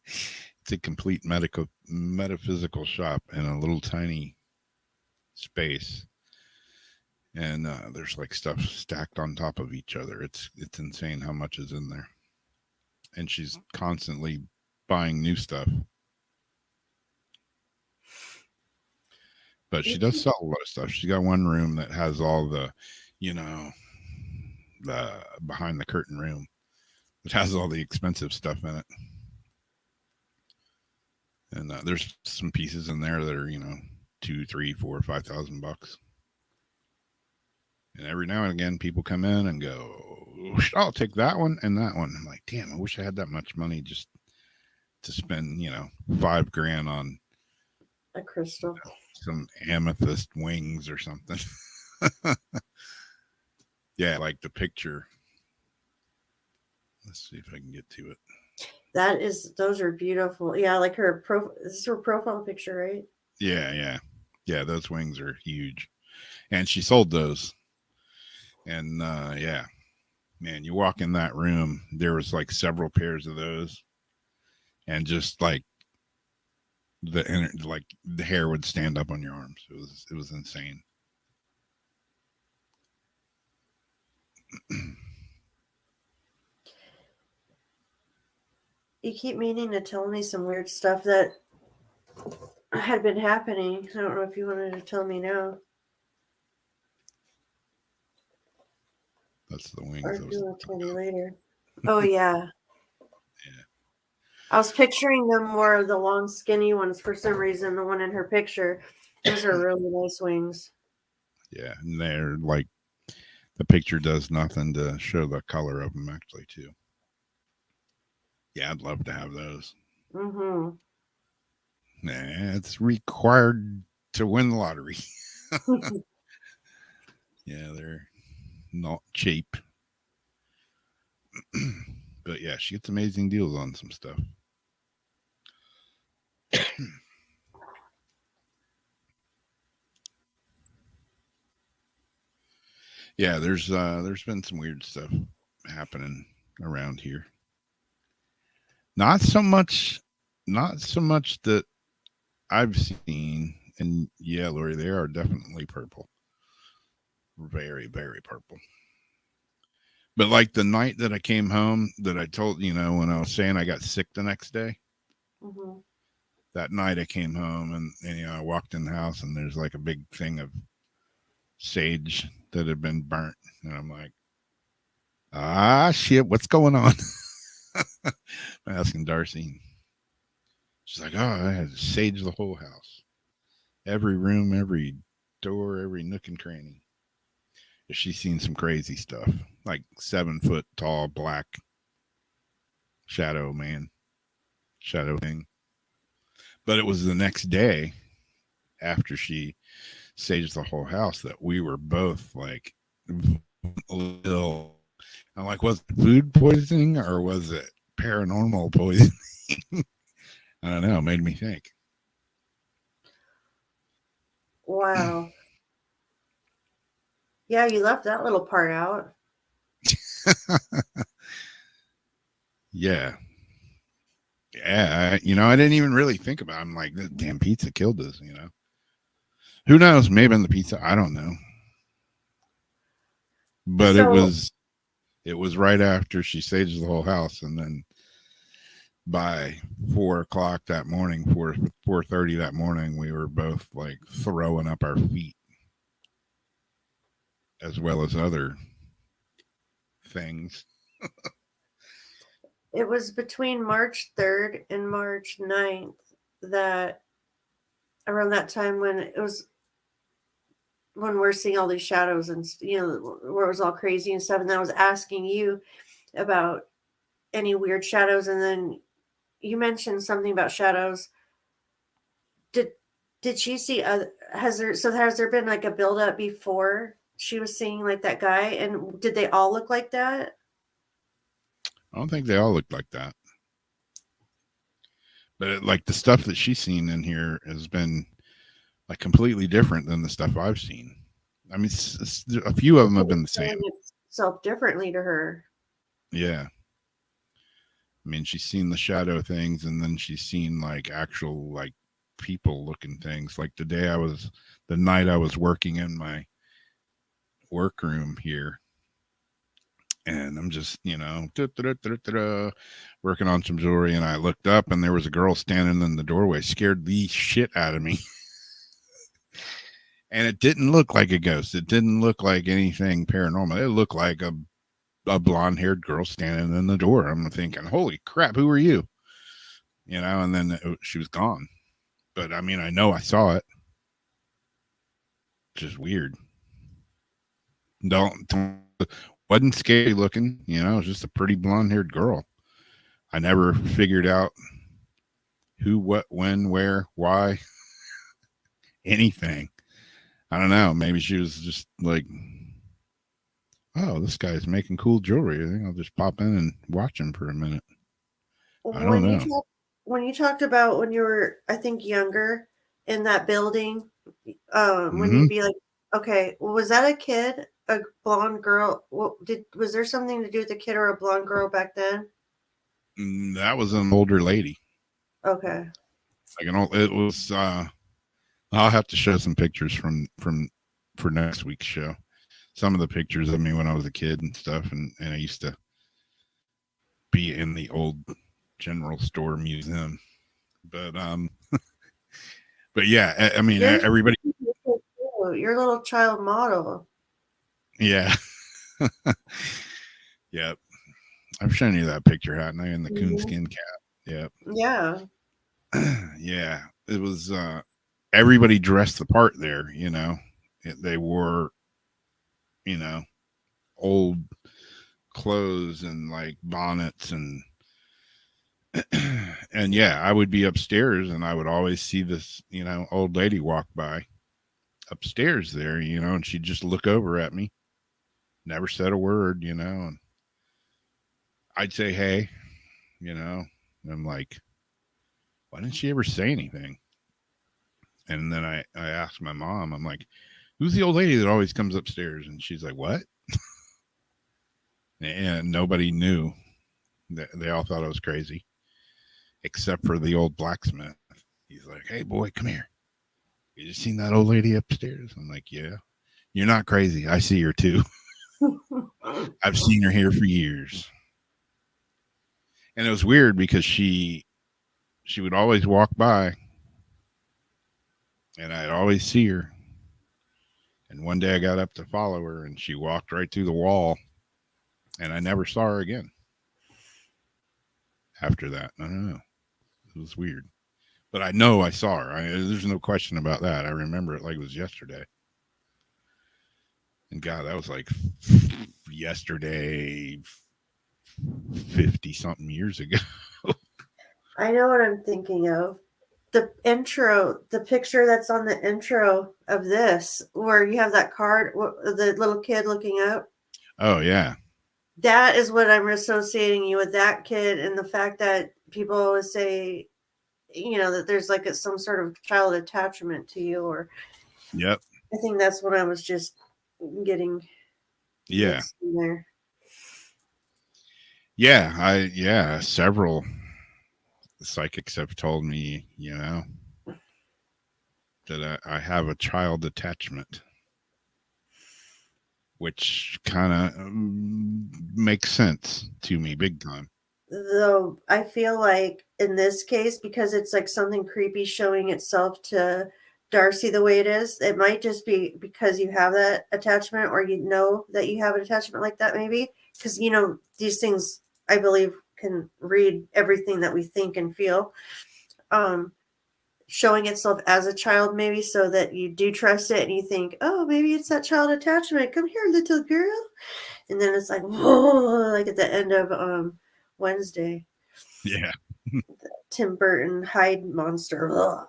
It's a complete metaphysical shop in a little tiny space, and there's like stuff stacked on top of each other. It's insane how much is in there, and she's constantly buying new stuff. But she does sell a lot of stuff. She's got one room that has all the, the behind the curtain room. It has all the expensive stuff in it. And there's some pieces in there that are, $2,000, $3,000, $4,000, $5,000. And every now and again, people come in and go, I'll take that one and that one. I'm like, damn, I wish I had that much money just to spend, $5,000 on a crystal, some amethyst wings or something. Yeah, like the picture. Let's see if I can get to it. Those are beautiful. Yeah, like this is her profile picture, right? Yeah. Those wings are huge, and she sold those. And yeah, man, you walk in that room, there was like several pairs of those, and just like like the hair would stand up on your arms. It was insane. You keep meaning to tell me some weird stuff that had been happening. I don't know if you wanted to tell me now. That's the wings. Or if I was you want to tell me talking later. Oh, yeah. Yeah. I was picturing them more of the long, skinny ones for some reason. The one in her picture. Those are really nice wings. Yeah, and they're like the picture does nothing to show the color of them actually too. Yeah, I'd love to have those. Mm-hmm. Nah, it's required to win the lottery. Yeah, they're not cheap. But yeah, she gets amazing deals on some stuff. Yeah, there's been some weird stuff happening around here. Not so much not so much that I've seen, and yeah, Lori, they are definitely purple. Very, very purple. But like the night that I came home, that I told when I was saying I got sick the next day, Mm-hmm. that night I came home and I walked in the house and there's like a big thing of sage that had been burnt. And I'm like, ah, shit, what's going on? I'm asking Darcy. She's like, oh, I had to sage the whole house. Every room, every door, every nook and cranny. She's seen some crazy stuff, like 7 foot tall black shadow man, shadow thing. But it was the next day after she saged the whole house that we were both like a little. I'm like, was it food poisoning or was it paranormal poisoning? I don't know. It made me think. Wow. Yeah, you left that little part out. Yeah. Yeah. I didn't even really think about it. I'm like, this damn pizza killed us. Who knows? Maybe in the pizza. I don't know. But So it was right after she saged the whole house, and then by 4 o'clock that morning, 4:30 that morning, we were both like throwing up our feet, as well as other things. it was between March 3rd and March 9th that around that time when we're seeing all these shadows and where it was all crazy and stuff. And I was asking you about any weird shadows, and then you mentioned something about shadows. Did she see other? Has there been like a build up before she was seeing like that guy, and did they all look like that? I don't think they all look like that, but like the stuff that she's seen in here has been like completely different than the stuff I've seen. I mean, a few of them have been the same. Itself differently to her. Yeah. I mean, she's seen the shadow things, and then she's seen like actual like people looking things. Like the night I was working in my workroom here, and I'm just working on some jewelry, and I looked up, and there was a girl standing in the doorway, scared the shit out of me. And it didn't look like a ghost. It didn't look like anything paranormal. It looked like a blonde-haired girl standing in the door. I'm thinking, holy crap, who are you? And then she was gone. But I mean, I know I saw it. Just weird. Wasn't scary looking. It was just a pretty blonde-haired girl. I never figured out who, what, when, where, why, anything. I don't know. Maybe she was just like, oh, this guy's making cool jewelry. I think I'll just pop in and watch him for a minute. I don't know. When you talked about when you were, I think, younger in that building, when you'd be like, okay, was that a kid, a blonde girl? Was there something to do with a kid or a blonde girl back then? That was an older lady. Okay. Like an old, it was. I'll have to show some pictures from for next week's show. Some of the pictures of me when I was a kid and stuff, and I used to be in the old general store museum. But but yeah, I mean You're, everybody. you're a little child model. Yeah, yep. I've shown you that picture, hadn't I? In the coonskin cap. Yep. Yeah. Yeah, it was. Everybody dressed the part there. They wore, old clothes and like bonnets and and yeah, I would be upstairs and I would always see this, old lady walk by upstairs there, and she'd just look over at me, never said a word, and I'd say, hey, and I'm like, why didn't she ever say anything? And then I asked my mom, I'm like, who's the old lady that always comes upstairs? And she's like, what? And nobody knew. They all thought I was crazy, except for the old blacksmith. He's like, hey, boy, come here. You just seen that old lady upstairs? I'm like, yeah. You're not crazy. I see her too. I've seen her here for years. And it was weird because she would always walk by and I'd always see her. And one day I got up to follow her and she walked right through the wall and I never saw her again. After that, I don't know. It was weird. But I know I saw her. There's no question about that. I remember it like it was yesterday. And God, that was like yesterday, 50 something years ago. I know what I'm thinking of. The intro, the picture that's on the intro of this, where you have that card, the little kid looking up. Oh, yeah. That is what I'm associating you with, that kid, and the fact that people always say, that there's like some sort of child attachment to you, or Yep. I think that's what I was just getting. Yeah. In there. Yeah. Several psychics have told me, that I have a child attachment, which kind of makes sense to me big time. Though I feel like in this case, because it's like something creepy showing itself to Darcy the way it is, it might just be because you have that attachment, or that you have an attachment like that, maybe. Because, these things, I believe, can read everything that we think and feel. Showing itself as a child, maybe, so that you do trust it and you think, oh, maybe it's that child attachment. Come here, little girl. And then it's like, whoa, like at the end of Wednesday. Yeah. Tim Burton Hyde monster. Ugh.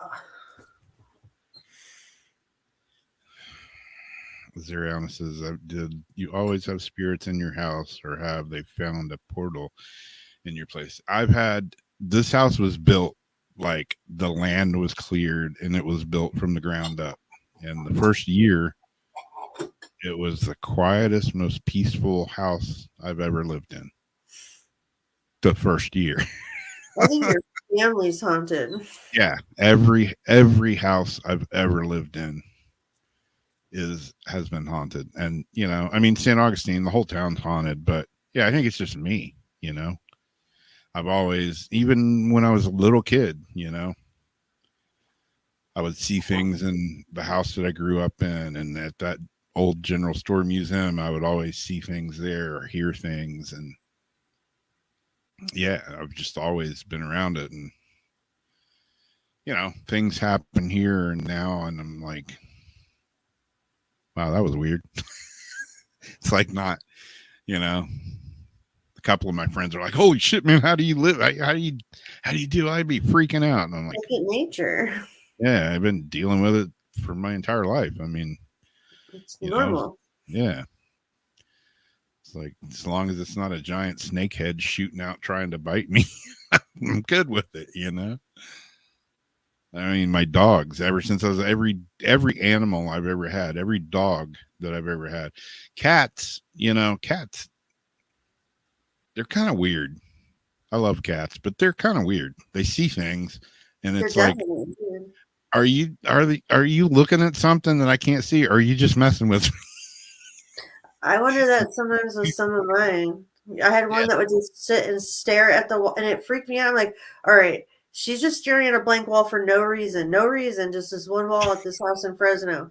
Zeriana says, did you always have spirits in your house, or have they found a portal in your place? This house was built like the land was cleared and it was built from the ground up. And the first year, it was the quietest, most peaceful house I've ever lived in. The first year. I think your family's haunted. Yeah. Every house I've ever lived in has been haunted. And, St. Augustine, the whole town's haunted, but yeah, I think it's just me, I've always, even when I was a little kid, I would see things in the house that I grew up in, and at that old general store museum, I would always see things there or hear things. And yeah, I've just always been around it. And, things happen here and now, and I'm like, wow, that was weird. It's like not, a couple of my friends are like, holy shit, man, how do you live? How do you do? I'd be freaking out. And I'm like, nature. Yeah, I've been dealing with it for my entire life. I mean, it's normal. Yeah. It's like, as long as it's not a giant snakehead shooting out trying to bite me, I'm good with it, I mean, my dogs, ever since I was every animal I've ever had, every dog that I've ever had, cats, they're kind of weird. I love cats, but they're kind of weird. They see things, and They're it's like, definitely weird. are you looking at something that I can't see, or are you just messing with me? I wonder that sometimes with some of mine. I had one that would just sit and stare at the wall, and it freaked me out. I'm like, all right, she's just staring at a blank wall for no reason. No reason, just this one wall at this house in Fresno.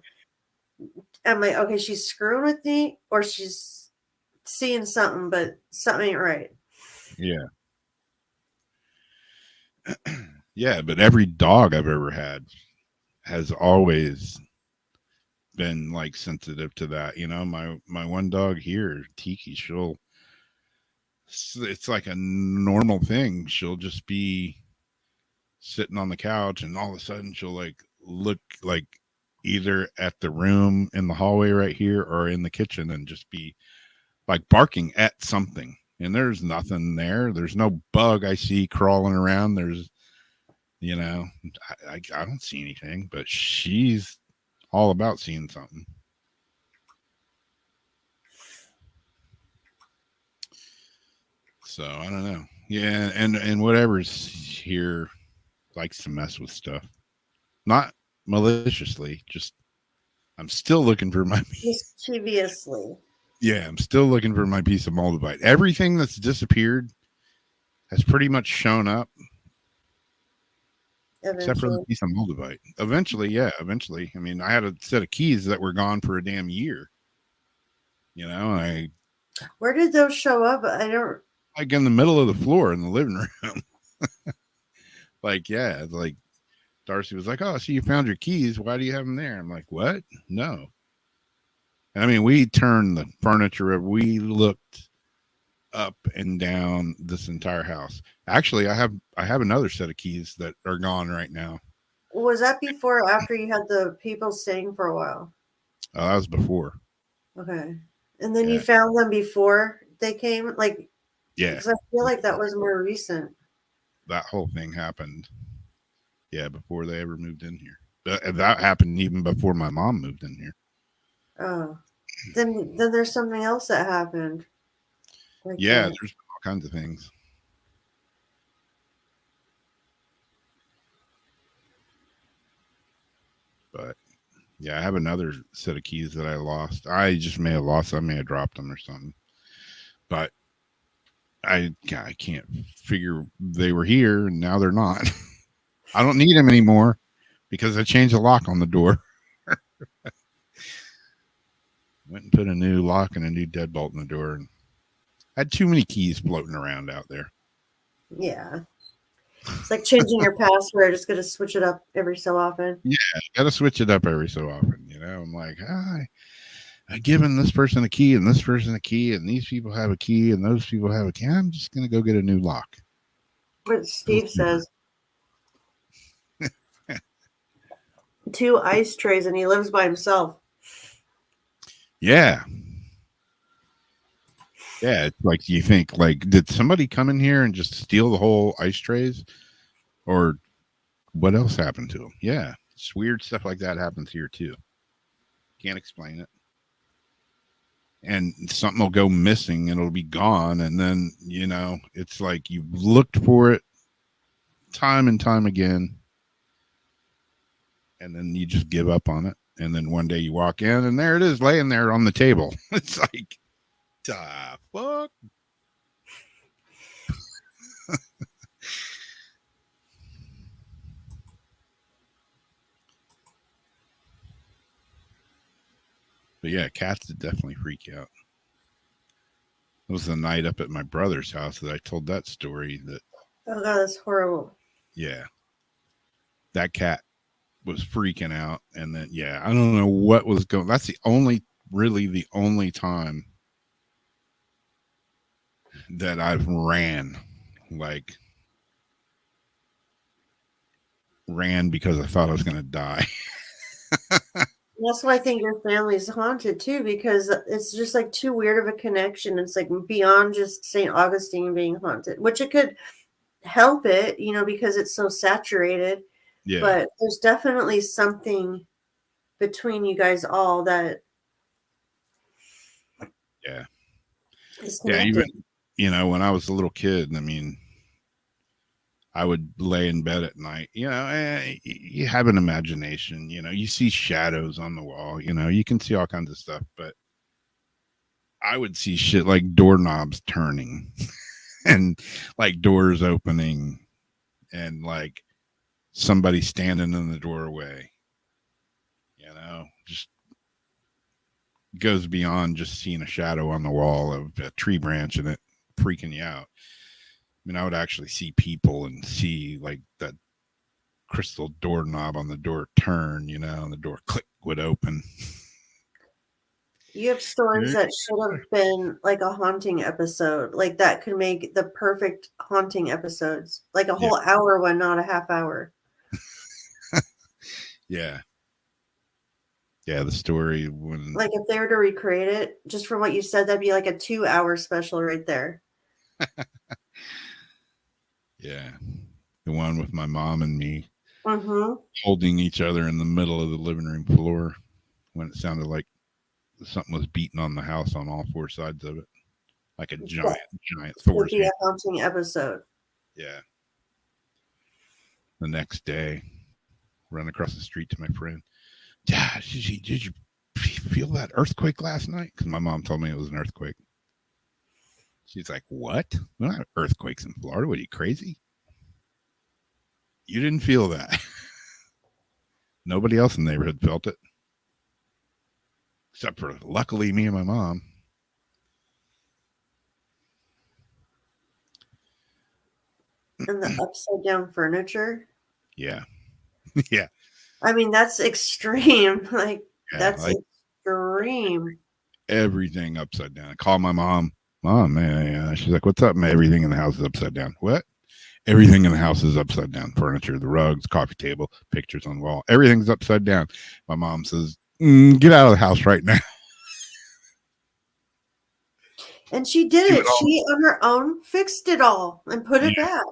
I'm like, okay, she's screwing with me, or she's seeing something, but something ain't right. Yeah. Yeah, but every dog I've ever had has always been like sensitive to that. You know, my one dog here, Tiki, it's like a normal thing. She'll just be sitting on the couch, and all of a sudden she'll like look like either at the room in the hallway right here or in the kitchen and just be like barking at something. And there's nothing there. There's no bug I see crawling around. There's, you know, I don't see anything, but she's all about seeing something. So I don't know. Yeah, and whatever's here likes to mess with stuff. Not maliciously, just I'm still looking for my Mischievously. yeah, I'm still looking for my piece of moldavite. Everything that's disappeared has pretty much shown up except for the Eventually. piece of moldavite. Eventually, yeah, eventually. I mean, I had a set of keys that were gone for a damn year. You know, I Where did those show up? I don't. like in the middle of the floor in the living room. Like, yeah, like Darcy was like, "Oh, so you found your keys? Why do you have them there?" I'm like, "What? No." And I mean, we turned the furniture. We looked up and down this entire house. Actually, I have another set of keys that are gone right now. Was that before or after you had the people staying for a while? That was before. Okay. And then you Yeah. found them before they came? Like, Yeah, because I feel like that was more recent. that whole thing happened. Yeah, before they ever moved in here. That happened even before my mom moved in here. Oh. Then there's something else that happened. Like Yeah, that. there's all kinds of things. But yeah, I have another set of keys that I lost. I just may have lost them, I may have dropped them or something. But I can't figure they were here and now they're not. I don't need them anymore because I changed the lock on the door. Went and put a new lock and a new deadbolt in the door, and had too many keys floating around out there. Yeah. It's like changing your password. Just gonna switch it up every so often. Got to switch it up every so often. You know, I'm like, I've given this person a key and this person a key, and these people have a key and those people have a key. I'm just gonna go get a new lock. What Steve says. 2 ice trays, and he lives by himself. Yeah. Yeah, it's like you think, like, did somebody come in here and just steal the whole ice trays, or what else happened to them? Yeah, it's weird stuff like that happens here too. Can't explain it, and something will go missing and it'll be gone, and then you know it's like you've looked for it time and time again, and then you just give up on it, and then one day you walk in and there it is laying there on the table. It's like, the fuck. But yeah, cats would definitely freak you out. It was the night up at my brother's house that I told that story that, Oh god, that's horrible. yeah, that cat was freaking out. And then, yeah, I don't know what was going. That's really the only time that I've ran because I thought I was going to die. That's why I think your family's haunted too, because it's just like too weird of a connection. It's like beyond just St. Augustine being haunted, which it could help it, you know, because it's so saturated. Yeah. But there's definitely something between you guys all that Yeah. is Yeah. connected. Even, you know, when I was a little kid, I mean, I would lay in bed at night. You have an imagination. You see shadows on the wall. You can see all kinds of stuff, but I would see shit like doorknobs turning and like doors opening and like somebody standing in the doorway. Just goes beyond just seeing a shadow on the wall of a tree branch and it freaking you out. I mean, I would actually see people and see like that crystal doorknob on the door turn, and the door click would open. You have stories that should have been like a haunting episode. Like that could make the perfect haunting episodes. Like a whole hour one, not a half hour. Yeah. Yeah, the story when Like if they were to recreate it, just from what you said, that'd be like a 2-hour special right there. yeah. The one with my mom and me Mm-hmm. holding each other in the middle of the living room floor when it sounded like something was beating on the house on all four sides of it. Like a giant Thor's Would be a hand. haunting episode. Yeah. The next day, run across the street to my friend. Dad, did you feel that earthquake last night? Because my mom told me it was an earthquake. She's like, what? We don't have earthquakes in Florida. What, are you crazy? You didn't feel that. Nobody else in the neighborhood felt it. Except for, luckily, me and my mom. And the upside down furniture. Yeah. Yeah. I mean, that's extreme. Like, Yeah, that's like extreme. everything upside down. I call my mom. Mom, man. She's like, what's up? Everything in the house is upside down. What? Everything in the house is upside down. Furniture, the rugs, coffee table, pictures on the wall. Everything's upside down. My mom says, get out of the house right now. And she did it. She, on her own, fixed it all and put it back.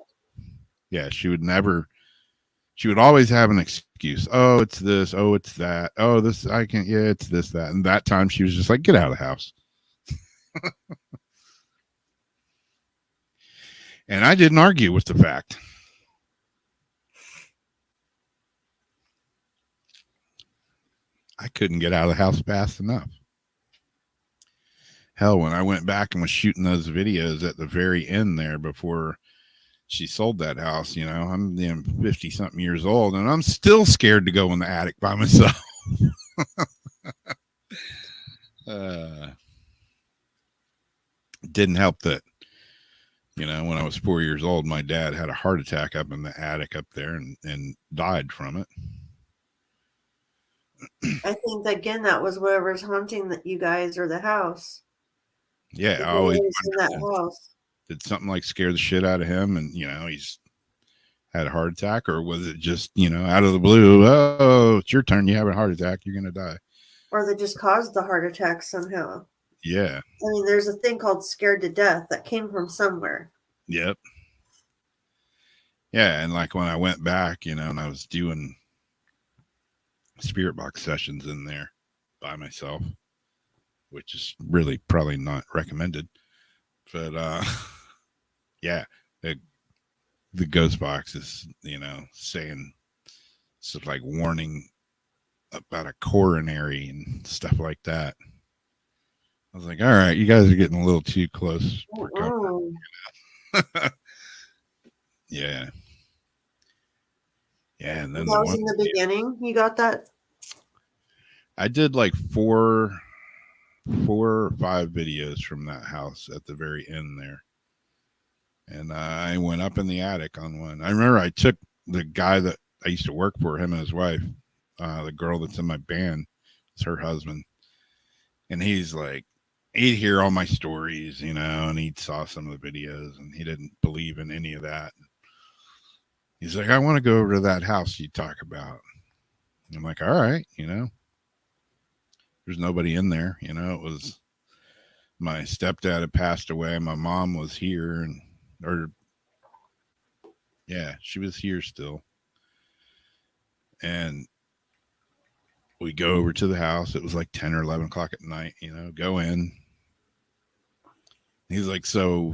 Yeah, she would always have an excuse. Oh, it's this. Oh, it's that. Oh, this, I can't. Yeah, it's this, that. And that time she was just like, get out of the house. And I didn't argue with the fact. I couldn't get out of the house fast enough. Hell, when I went back and was shooting those videos at the very end there before she sold that house, I'm 50 something years old and I'm still scared to go in the attic by myself. Didn't help that, when I was 4 years old, my dad had a heart attack up in the attic up there and died from it. I think, again, that was whatever's haunting you guys or the house. Yeah, I always in that house. Did something like scare the shit out of him and, he's had a heart attack, or was it just, out of the blue, oh, it's your turn, you have a heart attack, you're going to die. Or they just caused the heart attack somehow. Yeah. I mean, there's a thing called scared to death that came from somewhere. Yep. Yeah, and like when I went back, and I was doing spirit box sessions in there by myself, which is really probably not recommended. But yeah, the ghost box is, saying stuff like warning about a coronary and stuff like that. I was like, all right, you guys are getting a little too close for comfort. Yeah. Yeah, and then that was in the beginning. You got that? I did like four or five videos from that house at the very end there. And I went up in the attic on one. I remember I took the guy that I used to work for, him and his wife, the girl that's in my band, it's her husband. And he's like, he'd hear all my stories, and he saw some of the videos and he didn't believe in any of that. He's like, I want to go over to that house you talk about. I'm like, all right, there's nobody in there. It was my stepdad had passed away. My mom was here she was here still. And we go over to the house. It was like 10 or 11 o'clock at night, go in. He's like, so,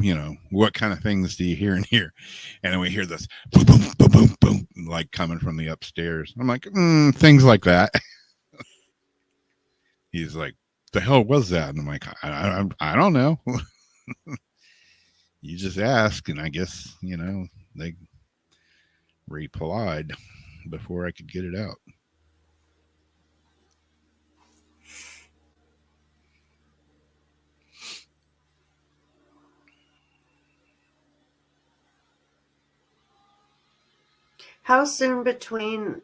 what kind of things do you hear in here? And then we hear this boom, boom, boom, boom, boom, like coming from the upstairs. I'm like, things like that. He's like, the hell was that? And I'm like, I don't know. You just ask. And I guess, they replied before I could get it out. How soon between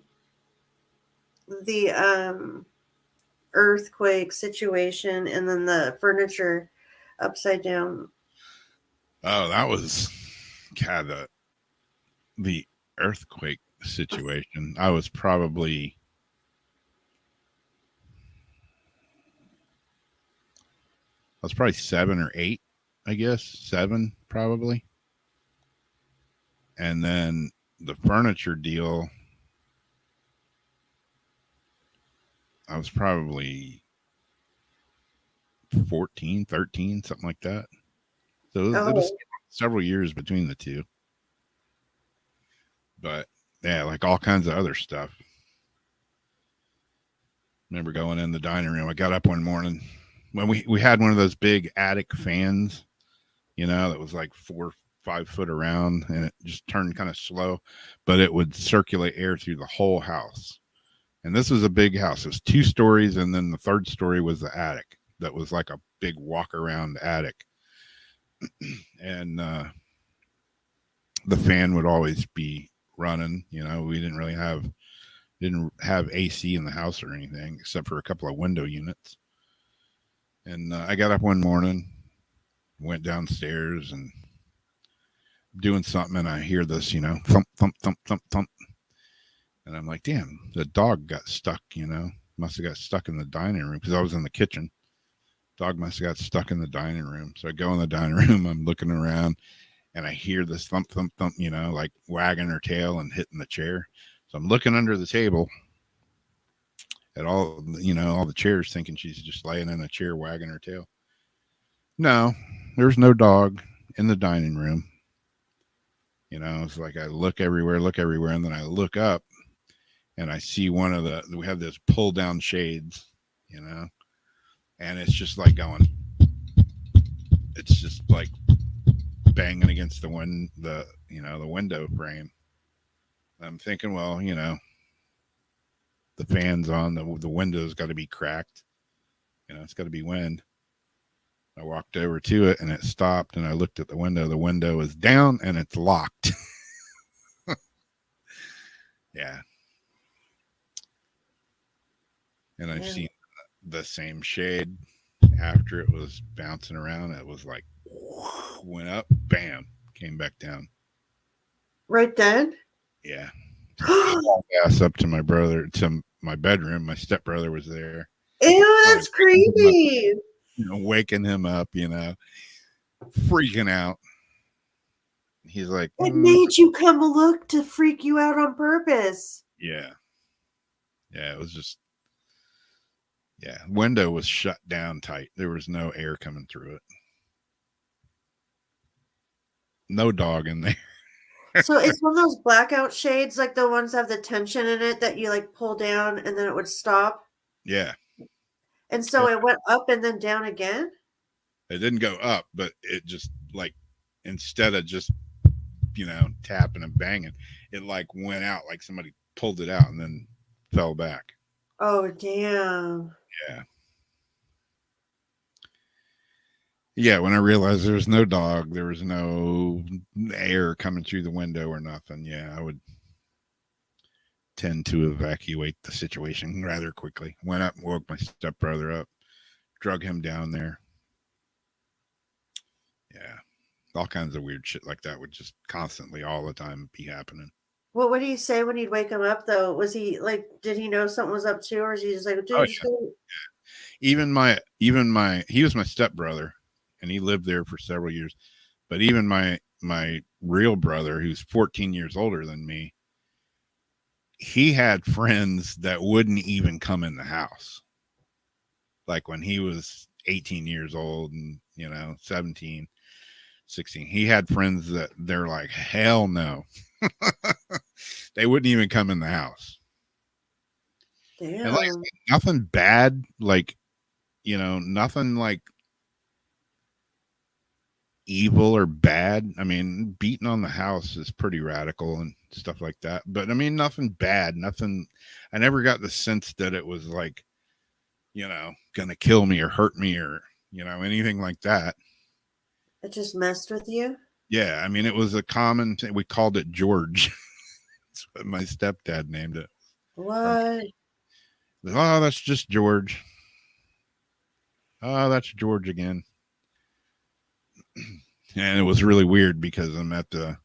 the earthquake situation and then the furniture upside down? Oh, that was kind of the earthquake situation. I was probably 7 or 8, I guess 7 probably. And then the furniture deal, I was probably 14, 13, something like that. So it was several years between the two. But yeah, like all kinds of other stuff. Remember going in the dining room. I got up one morning when we had one of those big attic fans, that was like 4 or 5 foot around, and it just turned kind of slow, but it would circulate air through the whole house. And this was a big house. It was 2 stories, and then the 3rd story was the attic. That was like a big walk around attic. And the fan would always be running. We didn't have AC in the house or anything except for a couple of window units. And I got up one morning, went downstairs and doing something, and I hear this, thump, thump, thump, thump, thump. And I'm like, damn, the dog got stuck, must have got stuck in the dining room because I was in the kitchen. Dog must have got stuck in the dining room. So I go in the dining room, I'm looking around, and I hear this thump, thump, thump, like wagging her tail and hitting the chair. So I'm looking under the table at all the chairs, thinking she's just laying in a chair wagging her tail. No, there's no dog in the dining room. It's like I look everywhere, and then I look up and I see we have this pull down shades, and it's just like it's just like banging against the window frame. I'm thinking, well, the fan's on, the window's got to be cracked. It's got to be wind. I walked over to it and it stopped, and I looked at the window. The window is down and it's locked. Yeah. And I've seen the same shade after it was bouncing around. It was like went up, bam, came back down. Right then? Yeah. Ass up to my brother, to my bedroom. My stepbrother was there. Ew, that's creepy. Waking him up, freaking out. He's like, it made you come look to freak you out on purpose. Yeah. Yeah, it was just, window was shut down tight. There was no air coming through it. No dog in there. So it's one of those blackout shades, like the ones that have the tension in it that you like pull down and then it would stop. Yeah. And so it went up and then down again? It didn't go up, but it just like, instead of just, tapping and banging, it like went out, like somebody pulled it out and then fell back. Oh, damn. Yeah. Yeah, when I realized there was no dog, there was no air coming through the window or nothing. Yeah, I would tend to evacuate the situation rather quickly. Went up and woke my stepbrother up, drug him down there. Yeah, all kinds of weird shit like that would just constantly, all the time, be happening. What would he say when you'd wake him up, though? Was he like, did he know something was up too, or is he just like, dude, just go? Even my, he was my stepbrother, and he lived there for several years. But even my real brother, who's 14 years older than me, he had friends that wouldn't even come in the house. Like when he was 18 years old and, 17, 16. He had friends that they're like, hell no. They wouldn't even come in the house. Damn. And like nothing bad, like, you know, nothing like evil or bad. I mean, beating on the house is pretty radical and stuff like that. But I mean, nothing bad, nothing. I never got the sense that it was like, you know, gonna kill me or hurt me or, you know, anything like that. It just messed with you? Yeah, I mean, it was a common thing. We called it George. That's what my stepdad named it. What? Oh, that's just George. Oh, that's George again. And it was really weird because I'm at the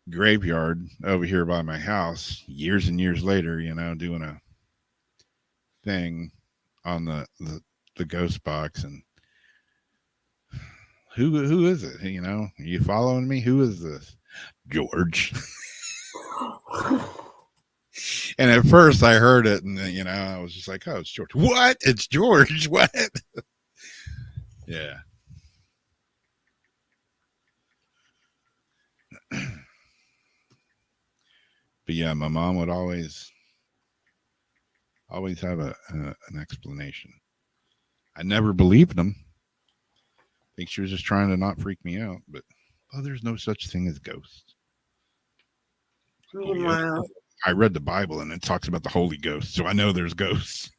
graveyard over here by my house years and years later, you know, doing a thing on the ghost box, and who is it? You know, are you following me? Who is this? George. And at first I heard it, and you know, I was just like, oh, it's George. What? It's George. What? Yeah. But yeah, my mom would always have an explanation. I never believed them. I think she was just trying to not freak me out. But there's no such thing as ghosts. Meanwhile, Oh, yeah. I read the Bible and it talks about the Holy Ghost, so I know there's ghosts.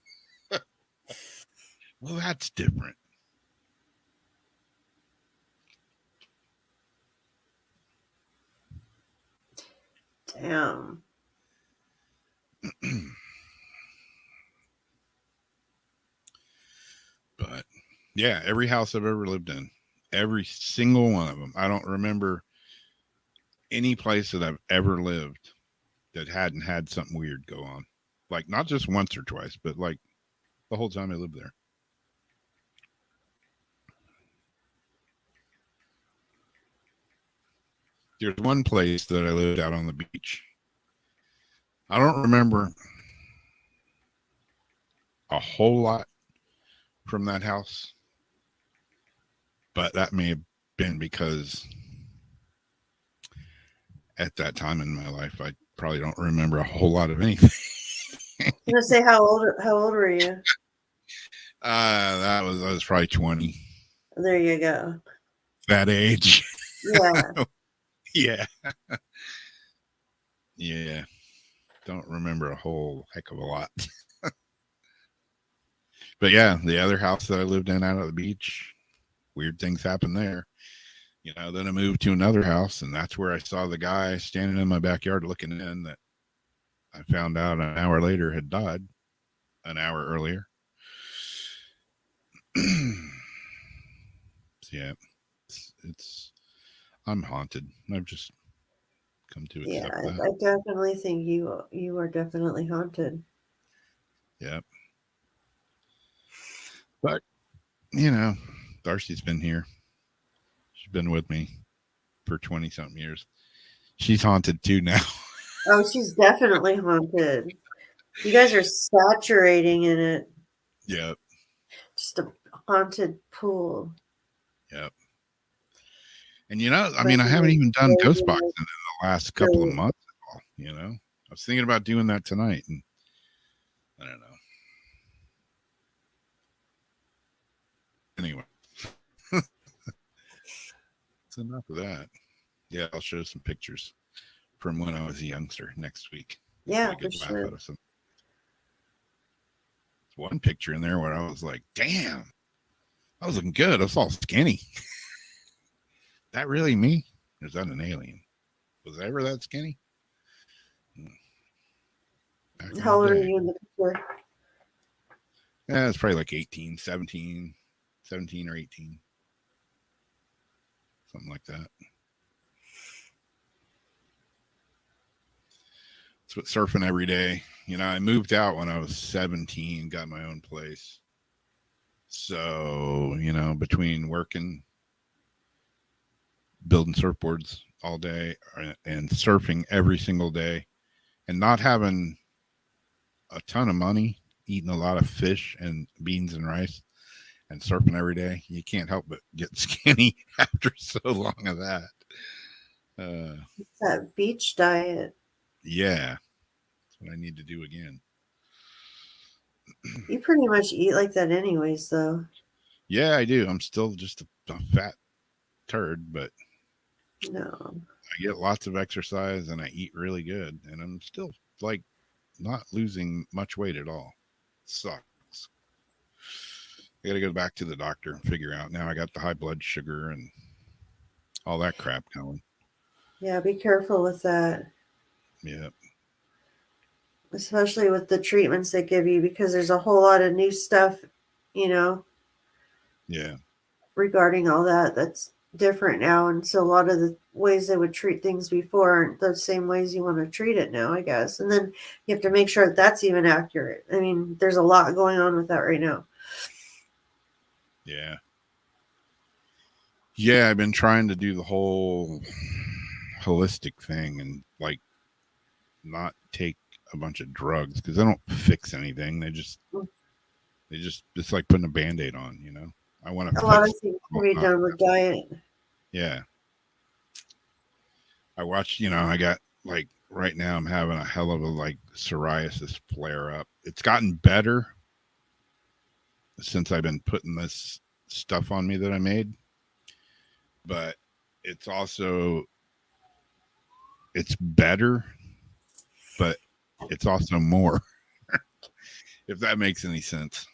Well, that's different. damn. But yeah, every house I've ever lived in, every single one of them. I don't remember any place that I've ever lived that hadn't had something weird go on. Like not just once or twice, but like the whole time I lived there. There's one place that I lived out on the beach. I don't remember a whole lot from that house, but that may have been because at that time in my life, I probably don't remember a whole lot of anything. I'm gonna say how old were you? I was probably 20. There you go. That age. Yeah. Yeah. Yeah. Don't remember a whole heck of a lot. But yeah, the other house that I lived in out at the beach, weird things happened there. You know, then I moved to another house, and that's where I saw the guy standing in my backyard looking in that I found out an hour later had died an hour earlier. So yeah, it's I'm haunted. I've just come to accept that. I definitely think you are definitely haunted. Yeah. But, you know, Darcy's been here. She's been with me for 20 something years. She's haunted too now. Oh, she's definitely haunted. You guys are saturating in it. Yep. Just a haunted pool. Yep. And, you know, I mean, I haven't even done ghost boxing in the last couple of months at all, you know. I was thinking about doing that tonight, and I don't know. Anyway. That's enough of that. Yeah, I'll show some pictures from when I was a youngster next week. Yeah, for sure. One picture in there where I was like, damn, I was looking good. I was all skinny. That really me? Or is that an alien? Was I ever that skinny? How old are you in the picture? Yeah, it's probably like 18, 17 or 18. Something like that. That's what surfing every day. You know, I moved out when I was 17, got my own place. So, you know, between working, building surfboards all day and surfing every single day and not having a ton of money, eating a lot of fish and beans and rice and surfing every day, you can't help but get skinny after so long of that. It's that beach diet. Yeah, that's what I need to do again. You pretty much eat like that anyways, though. Yeah, I do. I'm still just a fat turd, but No. I get lots of exercise and I eat really good, and I'm still like not losing much weight at all. Sucks. I got to go back to the doctor and figure out. Now I got the high blood sugar and all that crap going. Yeah, be careful with that, Yeah. especially with the treatments they give you, because there's a whole lot of new stuff, Yeah. regarding all that that's different now. And so a lot of the ways they would treat things before aren't the same ways you want to treat it now, I guess. And then you have to make sure that that's even accurate. I mean, there's a lot going on with that right now. Yeah. Yeah, I've been trying to do the whole holistic thing and like not take a bunch of drugs because they don't fix anything. It's like putting a band-aid on, you know. I want to A lot of fix things can what's be not. done with diet. Yeah. I watched, I got like right now I'm having a hell of a like psoriasis flare up. It's gotten better since I've been putting this stuff on me that I made. But it's better, but it's also more. If that makes any sense.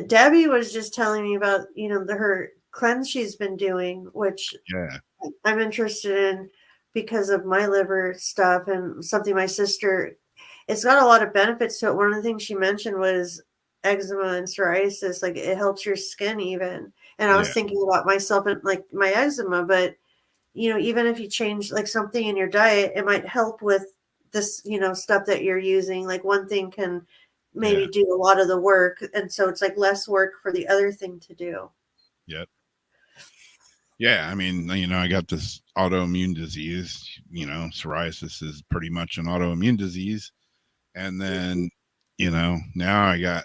Debbie was just telling me about, her cleanse she's been doing, which Yeah. I'm interested in because of my liver stuff and something my sister, it's got a lot of benefits to it. One of the things she mentioned was eczema and psoriasis, like it helps your skin even. And I was Yeah. thinking about myself and like my eczema, but even if you change like something in your diet, it might help with this, stuff that you're using. Like one thing can maybe Yeah. do a lot of the work. And so it's like less work for the other thing to do. Yep. Yeah, I mean, I got this autoimmune disease. Psoriasis is pretty much an autoimmune disease. And then, now I got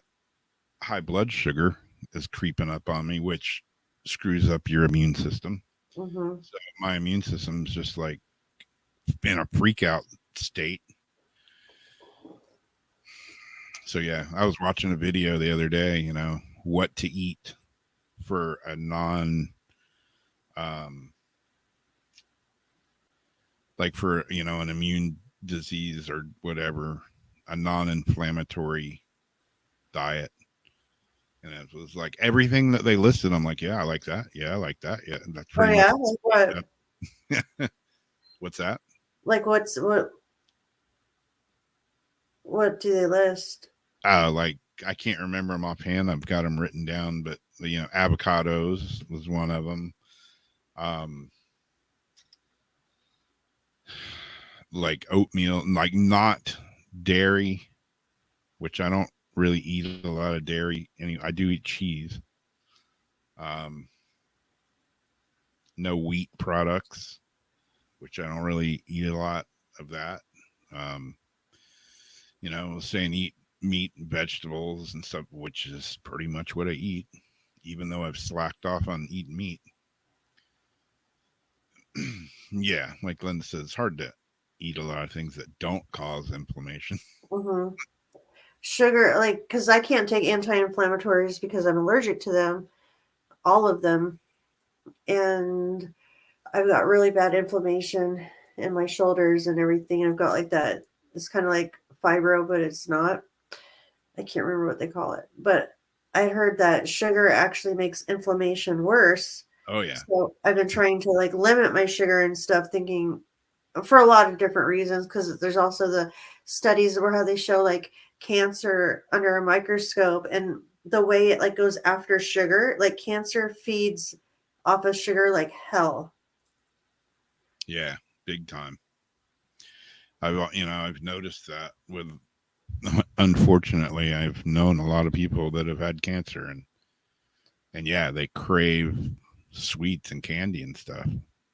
high blood sugar is creeping up on me, which screws up your immune system. Mm-hmm. So my immune system's just like in a freak out state. So yeah, I was watching a video the other day, what to eat for a like for, an immune disease or whatever, a non-inflammatory diet. And it was like everything that they listed. I'm like, yeah, I like that. Yeah, I like that. Yeah, that's Oh pretty yeah, much. like what? Yeah. What's that? Like what do they list? Like I can't remember them offhand. I've got them written down, but avocados was one of them. Like oatmeal, like not dairy, which I don't really eat a lot of dairy. I do eat cheese. No wheat products, which I don't really eat a lot of that. Saying eat meat and vegetables and stuff, which is pretty much what I eat, even though I've slacked off on eating meat. Yeah, like Linda says, it's hard to eat a lot of things that don't cause inflammation. Mm-hmm. Sugar, like, because I can't take anti-inflammatories because I'm allergic to them, all of them. And I've got really bad inflammation in my shoulders and everything. I've got like that. It's kind of like fibro, but it's not. I can't remember what they call it. But I heard that sugar actually makes inflammation worse. Oh yeah. So I've been trying to like limit my sugar and stuff, thinking for a lot of different reasons, because there's also the studies where how they show like cancer under a microscope and the way it like goes after sugar, like cancer feeds off of sugar like hell. Yeah, big time. I've noticed that with unfortunately I've known a lot of people that have had cancer and yeah, they crave sweets and candy and stuff,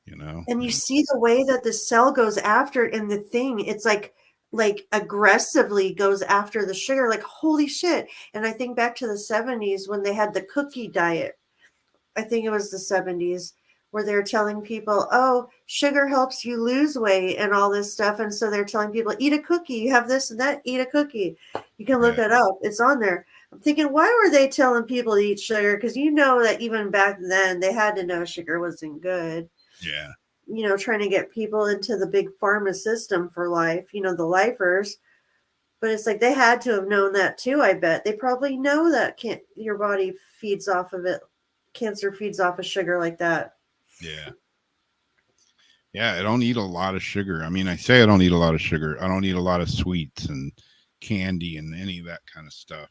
And you see the way that the cell goes after it in the thing. It's like like aggressively goes after the sugar, like holy shit. And I think back to the 70s when they had the cookie diet. I think it was the 70s where they're telling people, oh, sugar helps you lose weight and all this stuff. And so they're telling people, eat a cookie, you have this and that, eat a cookie. You can look Yeah. it up. It's on there. I'm thinking, why were they telling people to eat sugar? Because you know that even back then they had to know sugar wasn't good. Yeah. You know, trying to get people into the big pharma system for life, you know, the lifers. But it's like they had to have known that too, I bet. They probably know that your body feeds off of it. Cancer feeds off of sugar like that. Yeah. Yeah. I don't eat a lot of sugar. I mean, I say I don't eat a lot of sugar. I don't eat a lot of sweets and candy and any of that kind of stuff.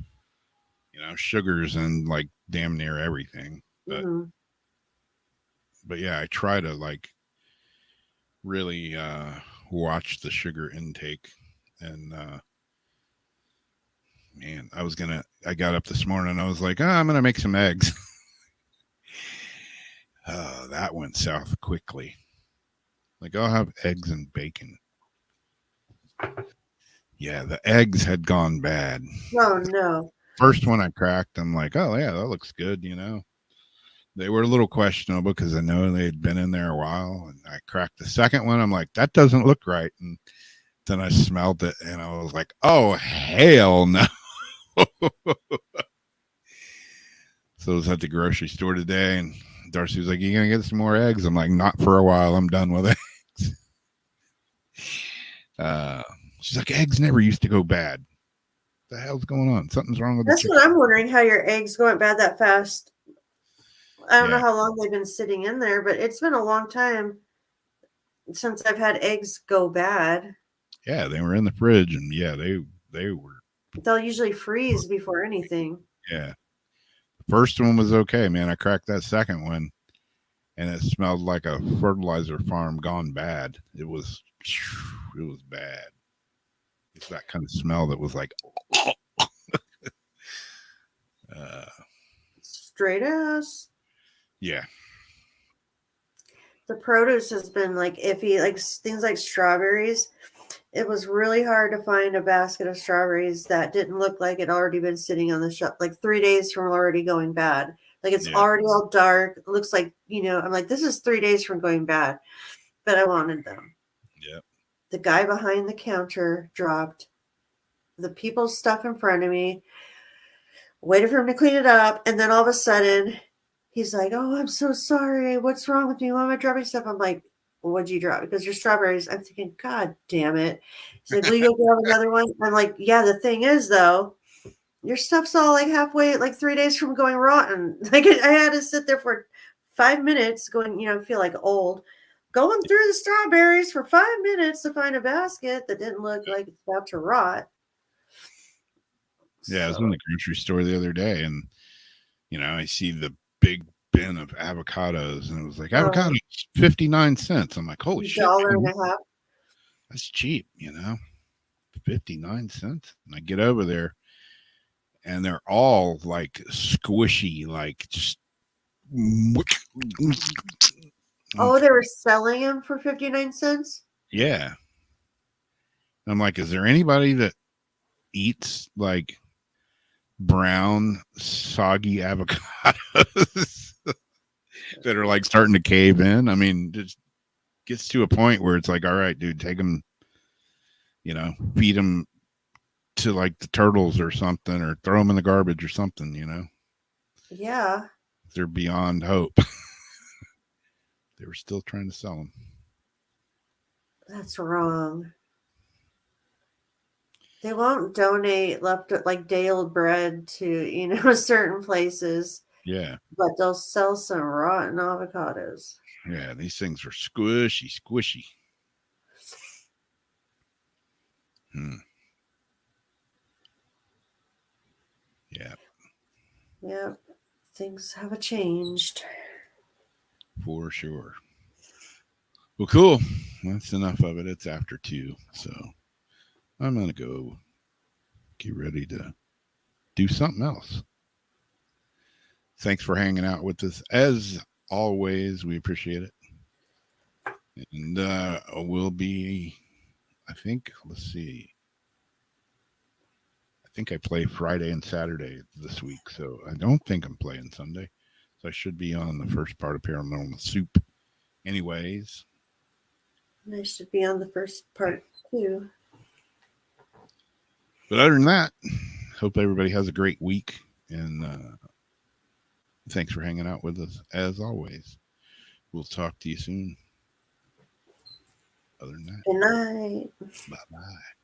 You know, sugars and like damn near everything. But Mhm. but yeah, I try to like really watch the sugar intake. And man, I got up this morning and I was like, I'm gonna make some eggs. That went south quickly. Like, I'll have eggs and bacon. Yeah, the eggs had gone bad. Oh no. First one I cracked, I'm like, oh yeah, that looks good, They were a little questionable because I know they had been in there a while. And I cracked the second one. I'm like, that doesn't look right. And then I smelled it and I was like, oh hell no. So I was at the grocery store today and Darcy was like, you gonna get some more eggs? I'm like, not for a while. I'm done with eggs. She's like, eggs never used to go bad. What the hell's going on? Something's wrong with the That's chicken. what I'm wondering, how your eggs go bad that fast. I don't know Yeah. how long they've been sitting in there, but it's been a long time since I've had eggs go bad. Yeah, they were in the fridge and yeah, they were. They'll usually freeze before anything. Yeah. The first one was okay, man. I cracked that second one and it smelled like a fertilizer farm gone bad. It was bad. It's that kind of smell that was like Straight ass. yeah. The produce has been like iffy, like things like strawberries. It was really hard to find a basket of strawberries that didn't look like it already been sitting on the shelf, like 3 days from already going bad. Like it's Yeah. already all dark. It looks like, I'm like, this is 3 days from going bad, but I wanted them. Yeah. The guy behind the counter dropped the people's stuff in front of me, waited for him to clean it up, and then all of a sudden he's like, oh, I'm so sorry. What's wrong with me? Why am I dropping stuff? I'm like, well, what'd you drop? Because your strawberries. I'm thinking, God damn it. He's like, will you go grab another one? I'm like, yeah, the thing is, though, your stuff's all like halfway, like 3 days from going rotten. Like I had to sit there for 5 minutes going, feel like old, going through the strawberries for 5 minutes to find a basket that didn't look like it's about to rot. Yeah, I was in the grocery store the other day and I see the big bin of avocados and it was like avocados 59 cents. I'm like, holy shit. $1.50. That's cheap, 59 cents. And I get over there and they're all like squishy, like just Oh, they were selling them for 59 cents? yeah. And I'm like, is there anybody that eats like brown, soggy avocados that are like starting to cave in? I mean, it gets to a point where it's like, all right, dude, take them, feed them to like the turtles or something, or throw them in the garbage or something, Yeah. They're beyond hope. They were still trying to sell them. That's wrong. They won't donate left like day old bread to, certain places. Yeah. But they'll sell some rotten avocados. Yeah, these things are squishy. Yeah. Yeah. Things have changed. For sure. Well, cool. That's enough of it. It's after 2. So I'm going to go get ready to do something else. Thanks for hanging out with us. As always, we appreciate it. And we'll be, I think, let's see. I think I play Friday and Saturday this week, so I don't think I'm playing Sunday. So I should be on the first part of Paranormal Soup. Anyways, And I should be on the first part too. but other than that, hope everybody has a great week, and thanks for hanging out with us as always. We'll talk to you soon. Other than that, Good night. bye bye.